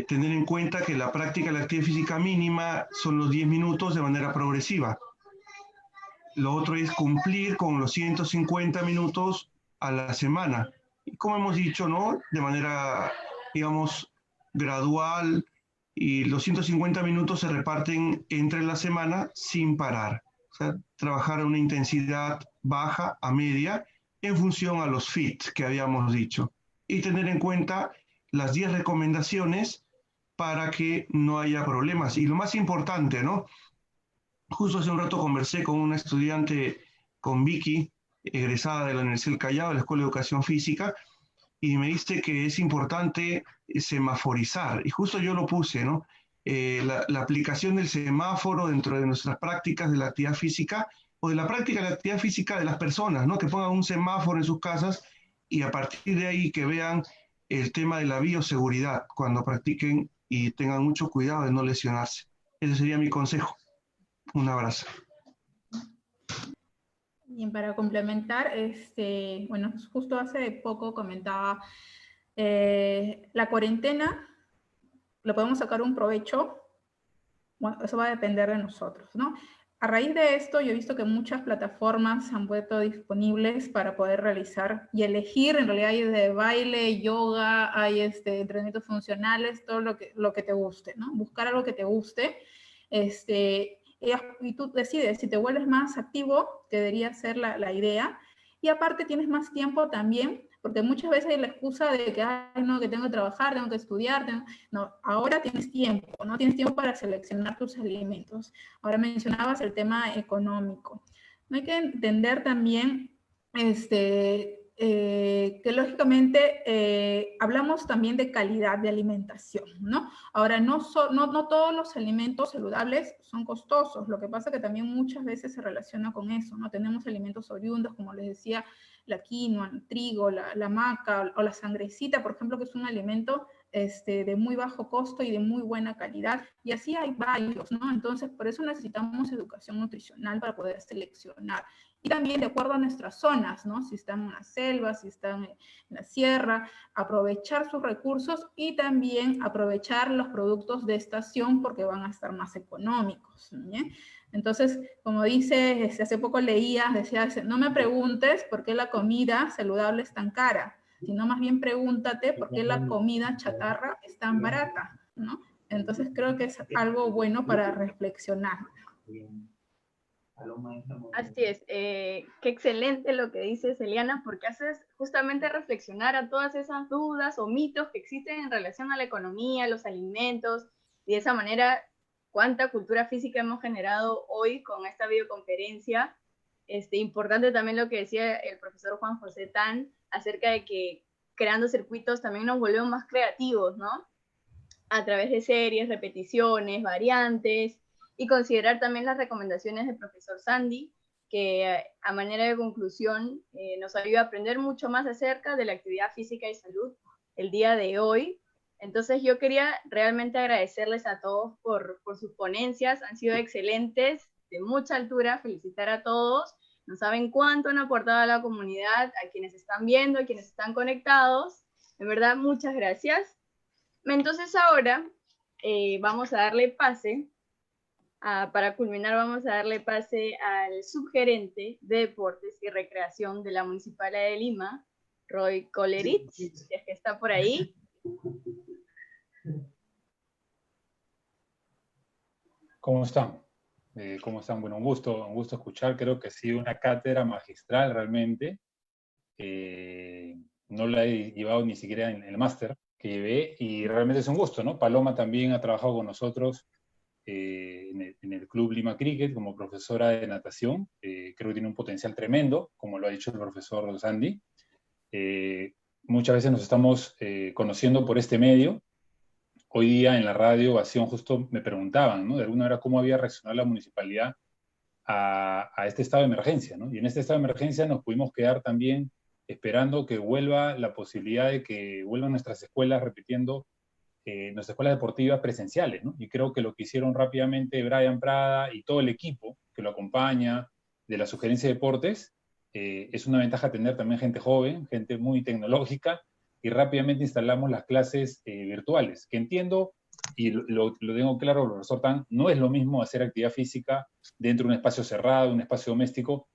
tener en cuenta que la práctica de la actividad física mínima son los 10 minutos de manera progresiva. Lo otro es cumplir con los 150 minutos a la semana. Y como hemos dicho, ¿no? De manera, digamos, gradual, y los 150 minutos se reparten entre la semana sin parar. O sea, trabajar a una intensidad baja a media en función a los FIT que habíamos dicho. Y tener en cuenta las 10 recomendaciones para que no haya problemas. Y lo más importante, ¿no? Justo hace un rato conversé con una estudiante, con Vicky, egresada de la Universidad del Callao, de la Escuela de Educación Física, y me dice que es importante semaforizar. Y justo yo lo puse, ¿no? La aplicación del semáforo dentro de nuestras prácticas de la actividad física o de la práctica de la actividad física de las personas, ¿no? Que pongan un semáforo en sus casas y a partir de ahí que vean el tema de la bioseguridad cuando practiquen y tengan mucho cuidado de no lesionarse. Ese sería mi consejo. Un abrazo. Bien, para complementar, bueno, justo hace poco comentaba, la cuarentena, ¿lo podemos sacar un provecho? Bueno, eso va a depender de nosotros, ¿no? A raíz de esto, yo he visto que muchas plataformas se han vuelto disponibles para poder realizar y elegir. En realidad hay de baile, yoga, hay entrenamientos funcionales, todo lo que te guste, ¿no? Buscar algo que te guste. Y tú decides si te vuelves más activo, que debería ser la idea. Y aparte tienes más tiempo también, porque muchas veces hay la excusa de que, ay, no, que tengo que trabajar, tengo que estudiar. No, ahora tienes tiempo, ¿no? Tienes tiempo para seleccionar tus alimentos. Ahora mencionabas el tema económico. No hay que entender también que lógicamente hablamos también de calidad de alimentación, ¿no? Ahora, no todos los alimentos saludables son costosos. Lo que pasa es que también muchas veces se relaciona con eso, ¿no? Tenemos alimentos oriundos, como les decía, la quinoa, el trigo, la maca o la sangrecita, por ejemplo, que es un alimento de muy bajo costo y de muy buena calidad, y así hay varios, ¿no? Entonces, por eso necesitamos educación nutricional para poder seleccionar. Y también de acuerdo a nuestras zonas, ¿no? Si están en la selva, si están en la sierra, aprovechar sus recursos y también aprovechar los productos de estación porque van a estar más económicos, ¿bien? Entonces, como dice, hace poco leía, decía, no me preguntes por qué la comida saludable es tan cara, sino más bien pregúntate por qué la comida chatarra es tan barata, ¿no? Entonces creo que es algo bueno para reflexionar. Así es, qué excelente lo que dices, Eliana, porque haces justamente reflexionar a todas esas dudas o mitos que existen en relación a la economía, los alimentos, y de esa manera, cuánta cultura física hemos generado hoy con esta videoconferencia. Importante también lo que decía el profesor Juan José Tan, acerca de que creando circuitos también nos volvemos más creativos, ¿no? A través de series, repeticiones, variantes, y considerar también las recomendaciones del profesor Sandy, que a manera de conclusión nos ayuda a aprender mucho más acerca de la actividad física y salud el día de hoy. Entonces yo quería realmente agradecerles a todos por sus ponencias, han sido excelentes, de mucha altura, felicitar a todos, no saben cuánto han aportado a la comunidad, a quienes están viendo, a quienes están conectados, de verdad muchas gracias. Entonces ahora vamos a darle pase, para culminar vamos a darle pase al subgerente de Deportes y Recreación de la Municipalidad de Lima, Roy Colerit, si es que está por ahí. ¿Cómo están? ¿Cómo están? Bueno, un gusto escuchar. Creo que ha sido una cátedra magistral realmente. No la he llevado ni siquiera en el máster que llevé y realmente es un gusto, ¿no? Paloma también ha trabajado con nosotros en el Club Lima Cricket como profesora de natación. Creo que tiene un potencial tremendo, como lo ha dicho el profesor Sandy. Muchas veces nos estamos conociendo por este medio. Hoy día en la radio Ovación justo me preguntaban, ¿no? De alguna manera cómo había reaccionado la municipalidad a este estado de emergencia, ¿no? Y en este estado de emergencia nos pudimos quedar también esperando que vuelva la posibilidad de que vuelvan nuestras escuelas repitiendo nuestras escuelas deportivas presenciales, ¿no? Y creo que lo que hicieron rápidamente Brian Prada y todo el equipo que lo acompaña de la Sugerencia de Deportes, es una ventaja tener también gente joven, gente muy tecnológica, y rápidamente instalamos las clases virtuales, que entiendo, y lo tengo claro, profesor Tan, no es lo mismo hacer actividad física dentro de un espacio cerrado, un espacio doméstico,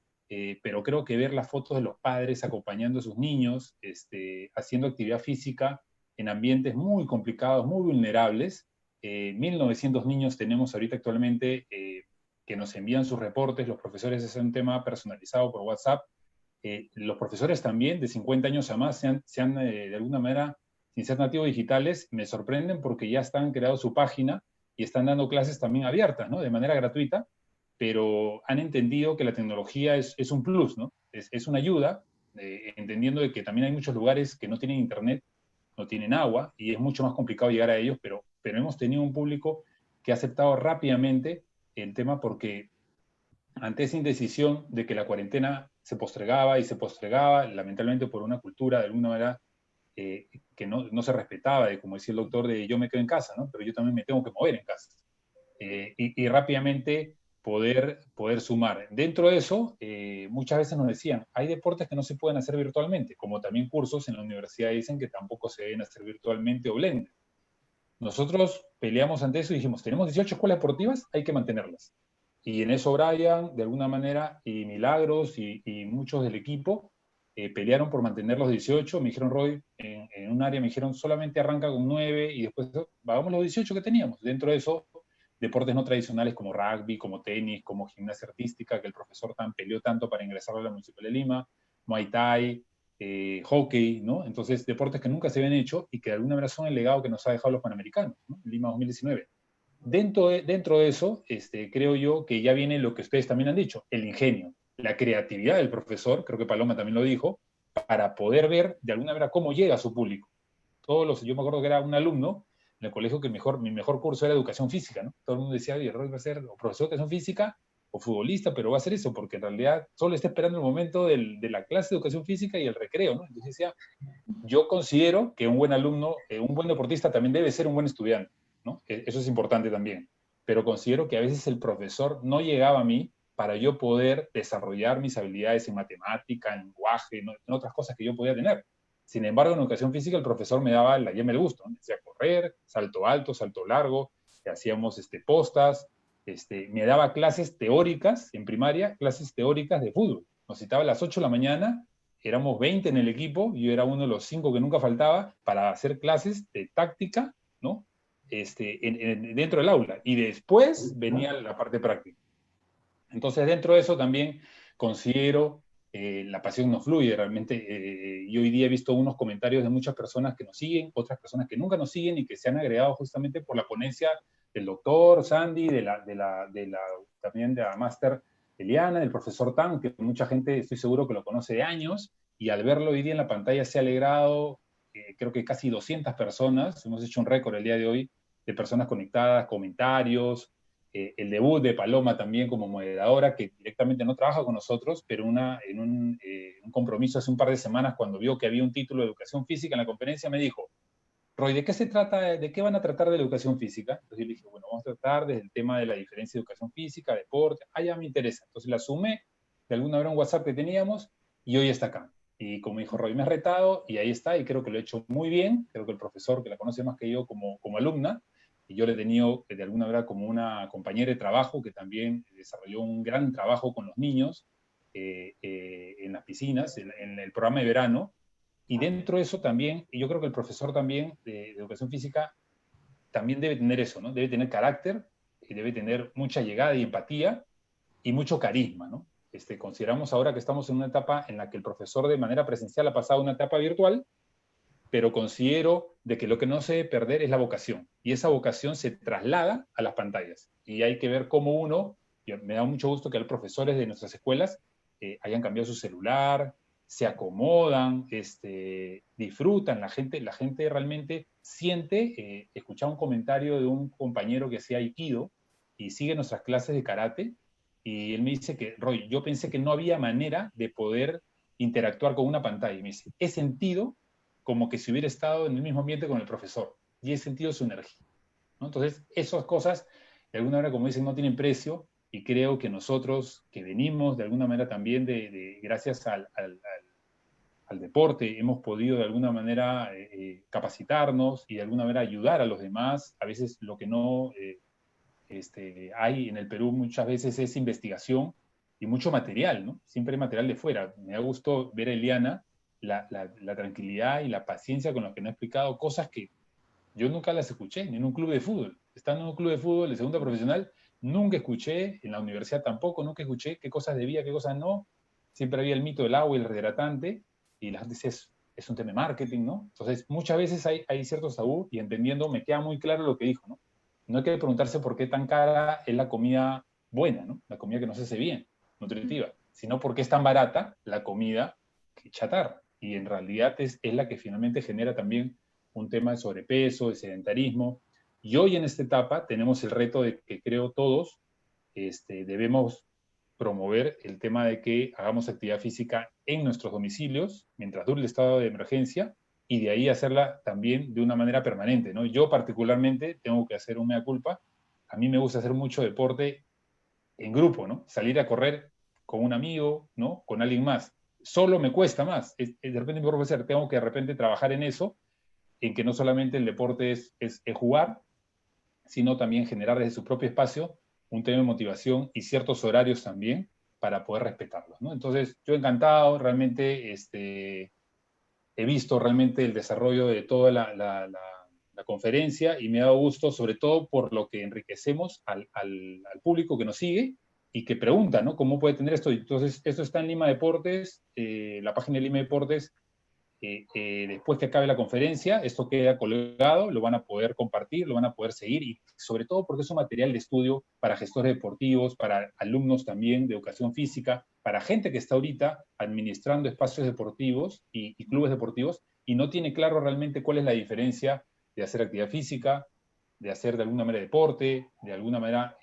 pero creo que ver las fotos de los padres acompañando a sus niños, haciendo actividad física en ambientes muy complicados, muy vulnerables. 1.900 niños tenemos ahorita actualmente que nos envían sus reportes, los profesores hacen un tema personalizado por WhatsApp. Los profesores también, de 50 años a más, se han de alguna manera sin ser nativos digitales, me sorprenden porque ya están creando su página y están dando clases también abiertas, ¿no? De manera gratuita, pero han entendido que la tecnología es un plus, ¿no? Es una ayuda, entendiendo de que también hay muchos lugares que no tienen internet, no tienen agua, y es mucho más complicado llegar a ellos, pero hemos tenido un público que ha aceptado rápidamente el tema porque ante esa indecisión de que la cuarentena se postregaba y se postregaba, lamentablemente por una cultura de alguna manera que no se respetaba, de como decía el doctor, de yo me quedo en casa, ¿no? Pero yo también me tengo que mover en casa. Y rápidamente poder sumar. Dentro de eso, muchas veces nos decían, hay deportes que no se pueden hacer virtualmente, como también cursos en la universidad dicen que tampoco se deben hacer virtualmente o blended. Nosotros peleamos ante eso y dijimos, tenemos 18 escuelas deportivas, hay que mantenerlas. Y en eso Brian, de alguna manera, y Milagros y muchos del equipo pelearon por mantener los 18. Me dijeron, Roy, en un área me dijeron, solamente arranca con 9 y después vamos los 18 que teníamos. Dentro de eso, deportes no tradicionales como rugby, como tenis, como gimnasia artística, que el profesor Tan peleó tanto para ingresar a la Municipal de Lima, Muay Thai, hockey, ¿no? Entonces, deportes que nunca se habían hecho y que de alguna manera son el legado que nos ha dejado los Panamericanos, ¿no? Lima 2019. Dentro de eso, creo yo que ya viene lo que ustedes también han dicho, el ingenio, la creatividad del profesor, creo que Paloma también lo dijo, para poder ver de alguna manera cómo llega a su público. Yo me acuerdo que era un alumno en el colegio que mi mejor curso era educación física, ¿no? Todo el mundo decía, oye, Roy va a ser o profesor de educación física o futbolista, pero va a ser eso, porque en realidad solo está esperando el momento de la clase de educación física y el recreo, ¿no? Entonces decía, yo considero que un buen alumno, un buen deportista también debe ser un buen estudiante, ¿no? Eso es importante también. Pero considero que a veces el profesor no llegaba a mí para yo poder desarrollar mis habilidades en matemática, en lenguaje, ¿no? En otras cosas que yo podía tener. Sin embargo, en educación física el profesor me daba la yema del gusto, ¿no? Me decía correr, salto alto, salto largo, hacíamos postas, me daba clases teóricas en primaria, clases teóricas de fútbol. Nos citaba a las 8 de la mañana, éramos 20 en el equipo, yo era uno de los 5 que nunca faltaba para hacer clases de táctica, ¿no? Dentro del aula. Y después venía la parte práctica. Entonces, dentro de eso también considero la pasión no fluye realmente. Y hoy día he visto unos comentarios de muchas personas que nos siguen, otras personas que nunca nos siguen y que se han agregado justamente por la ponencia del doctor Sandy, también de la máster Eliana, del profesor Tan, que mucha gente estoy seguro que lo conoce de años, y al verlo hoy día en la pantalla se ha alegrado, creo que casi 200 personas, hemos hecho un récord el día de hoy de personas conectadas, comentarios, el debut de Paloma también como moderadora, que directamente no trabaja con nosotros, pero en un compromiso hace un par de semanas, cuando vio que había un título de educación física en la conferencia, me dijo, Roy, ¿de qué se trata? ¿De qué van a tratar de la educación física? Entonces yo le dije, bueno, vamos a tratar desde el tema de la diferencia de educación física, deporte, ya me interesa. Entonces la sumé de alguna manera un WhatsApp que teníamos y hoy está acá. Y como dijo Roy, me ha retado y ahí está, y creo que lo he hecho muy bien. Creo que el profesor, que la conoce más que yo como alumna, y yo le he tenido de alguna manera como una compañera de trabajo que también desarrolló un gran trabajo con los niños en las piscinas, en el programa de verano. Y dentro de eso también, y yo creo que el profesor también de educación física también debe tener eso, ¿no? Debe tener carácter, y debe tener mucha llegada y empatía y mucho carisma, ¿no? Consideramos ahora que estamos en una etapa en la que el profesor de manera presencial ha pasado a una etapa virtual, pero considero de que lo que no se debe perder es la vocación, y esa vocación se traslada a las pantallas, y hay que ver cómo me da mucho gusto que los profesores de nuestras escuelas hayan cambiado su celular, se acomodan, disfrutan, la gente realmente siente, escuchaba un comentario de un compañero que hacía Aikido, y sigue nuestras clases de karate, y él me dice que, Roy, yo pensé que no había manera de poder interactuar con una pantalla, y me dice, he sentido como que si hubiera estado en el mismo ambiente con el profesor, y he sentido su energía, ¿no? Entonces, esas cosas, de alguna manera, como dicen, no tienen precio, y creo que nosotros, que venimos de alguna manera también gracias al deporte, hemos podido de alguna manera capacitarnos y de alguna manera ayudar a los demás. A veces lo que no hay en el Perú muchas veces es investigación y mucho material, ¿no? Siempre hay material de fuera. Me da gusto ver a Eliana la tranquilidad y la paciencia con la que nos ha explicado cosas que yo nunca las escuché, ni en un club de fútbol. Estando en un club de fútbol de segunda profesional, nunca escuché, en la universidad tampoco, nunca escuché qué cosas debía, qué cosas no. Siempre había el mito del agua y el rehidratante, y la gente dice, es un tema de marketing, ¿no? Entonces, muchas veces hay ciertos tabú y entendiendo, me queda muy claro lo que dijo, ¿no? No hay que preguntarse por qué tan cara es la comida buena, ¿no? La comida que nos hace bien, nutritiva, sino por qué es tan barata la comida que chatarra. Y en realidad es la que finalmente genera también un tema de sobrepeso, de sedentarismo. Y hoy en esta etapa tenemos el reto de que creo todos debemos promover el tema de que hagamos actividad física en nuestros domicilios mientras dure el estado de emergencia y de ahí hacerla también de una manera permanente, ¿no? Yo particularmente tengo que hacer un mea culpa. A mí me gusta hacer mucho deporte en grupo, ¿no? Salir a correr con un amigo, ¿no? Con alguien más. Solo me cuesta más. De repente, mi profesor, tengo que de repente trabajar en eso, en que no solamente el deporte es jugar, sino también generar desde su propio espacio un tema de motivación y ciertos horarios también para poder respetarlos, ¿no? Entonces, yo encantado, realmente he visto realmente el desarrollo de toda la conferencia y me ha dado gusto, sobre todo por lo que enriquecemos al público que nos sigue y que pregunta, ¿no? ¿Cómo puede tener esto? Entonces, esto está en Lima Deportes, la página de Lima Deportes. Después que acabe la conferencia, esto queda colgado, lo van a poder compartir, lo van a poder seguir y sobre todo porque es un material de estudio para gestores deportivos, para alumnos también de educación física, para gente que está ahorita administrando espacios deportivos y clubes deportivos y no tiene claro realmente cuál es la diferencia de hacer actividad física, de hacer de alguna manera deporte, de alguna manera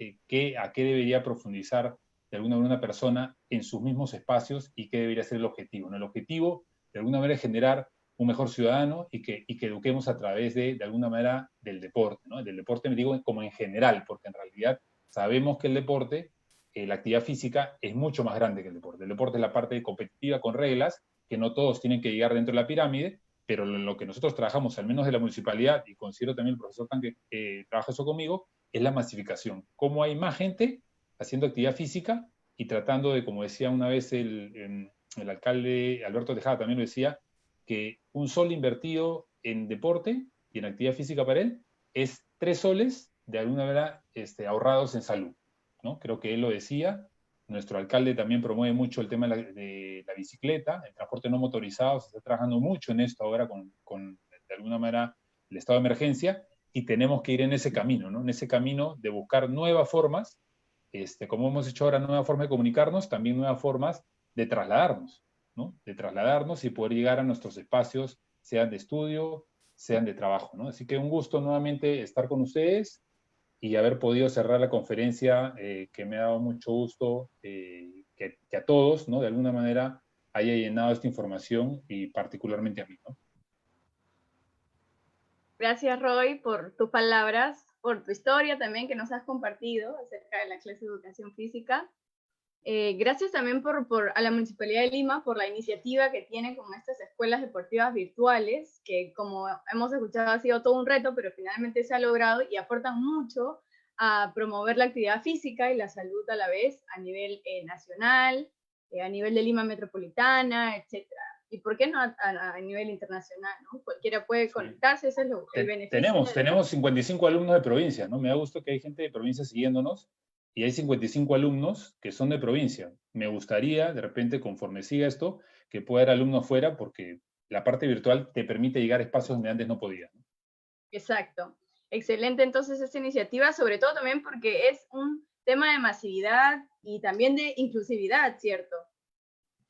a qué debería profundizar de alguna manera una persona en sus mismos espacios y qué debería ser el objetivo, ¿no? El objetivo de alguna manera generar un mejor ciudadano y que eduquemos a través de alguna manera del deporte, ¿no? Del deporte me digo como en general, porque en realidad sabemos que el deporte, la actividad física es mucho más grande que el deporte. El deporte es la parte competitiva con reglas, que no todos tienen que llegar dentro de la pirámide, pero lo que nosotros trabajamos, al menos de la municipalidad, y considero también el profesor Tan que trabaja eso conmigo, es la masificación. Cómo hay más gente haciendo actividad física y tratando de, como decía una vez el alcalde Alberto Tejada también lo decía, que un sol invertido en deporte y en actividad física para él es 3 soles de alguna manera ahorrados en salud, ¿no? Creo que él lo decía. Nuestro alcalde también promueve mucho el tema de la bicicleta, el transporte no motorizado, se está trabajando mucho en esto ahora con de alguna manera el estado de emergencia y tenemos que ir en ese camino, ¿no? En ese camino de buscar nuevas formas, como hemos hecho ahora, nuevas formas de comunicarnos, también nuevas formas de trasladarnos, ¿no? De trasladarnos y poder llegar a nuestros espacios, sean de estudio, sean de trabajo, ¿no? Así que un gusto nuevamente estar con ustedes y haber podido cerrar la conferencia, que me ha dado mucho gusto que a todos, ¿no? De alguna manera haya llenado esta información y particularmente a mí, ¿no? Gracias, Roy, por tus palabras, por tu historia también que nos has compartido acerca de la clase de educación física. Gracias también a la Municipalidad de Lima por la iniciativa que tiene con estas escuelas deportivas virtuales, que como hemos escuchado ha sido todo un reto, pero finalmente se ha logrado y aportan mucho a promover la actividad física y la salud a la vez a nivel nacional, a nivel de Lima metropolitana, etc. Y por qué no a nivel internacional, ¿no? Cualquiera puede conectarse, ese es el beneficio. Tenemos 55 alumnos de provincia, ¿no? Me da gusto que hay gente de provincia siguiéndonos y hay 55 alumnos que son de provincia. Me gustaría, de repente, conforme siga esto, que pueda haber alumnos fuera porque la parte virtual te permite llegar a espacios donde antes no podías, ¿no? Exacto. Excelente entonces esta iniciativa, sobre todo también porque es un tema de masividad y también de inclusividad, ¿cierto?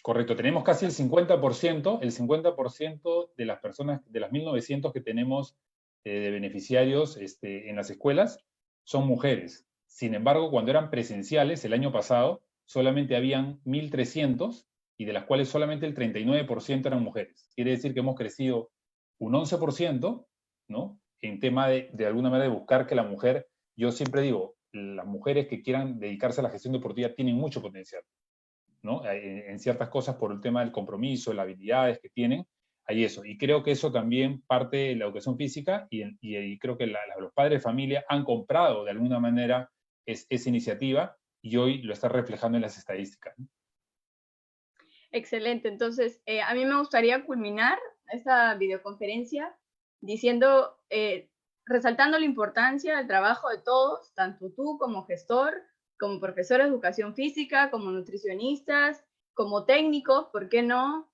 Correcto, tenemos casi el 50% de las personas, de las 1.900 que tenemos de beneficiarios en las escuelas, son mujeres. Sin embargo, cuando eran presenciales el año pasado, solamente habían 1.300 y de las cuales solamente el 39% eran mujeres. Quiere decir que hemos crecido un 11%, ¿no? En tema de alguna manera de buscar que la mujer, yo siempre digo, las mujeres que quieran dedicarse a la gestión deportiva tienen mucho potencial, ¿no? En ciertas cosas por el tema del compromiso, las habilidades que tienen, hay eso. Y creo que eso también parte de la educación física y creo que los padres de familia han comprado de alguna manera esa iniciativa y hoy lo está reflejando en las estadísticas, ¿no? Excelente. Entonces, a mí me gustaría culminar esta videoconferencia diciendo, resaltando la importancia del trabajo de todos, tanto tú como gestor, como profesores de educación física, como nutricionistas, como técnicos, ¿por qué no?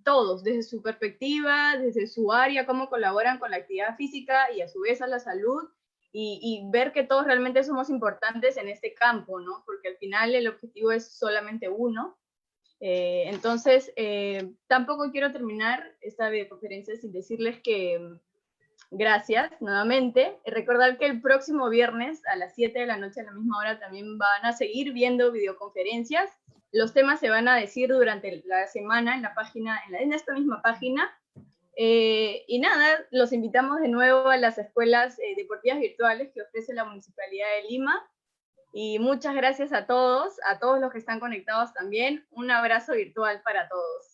todos, desde su perspectiva, desde su área, cómo colaboran con la actividad física y a su vez a la salud, y ver que todos realmente somos importantes en este campo, ¿no? Porque al final el objetivo es solamente uno. Entonces, tampoco quiero terminar esta videoconferencia sin decirles que gracias nuevamente. Recordar que el próximo viernes a las 7 de la noche a la misma hora también van a seguir viendo videoconferencias. Los temas se van a decir durante la semana en la página, en esta misma página. Y nada, los invitamos de nuevo a las escuelas deportivas virtuales que ofrece la Municipalidad de Lima. Y muchas gracias a todos los que están conectados también. Un abrazo virtual para todos.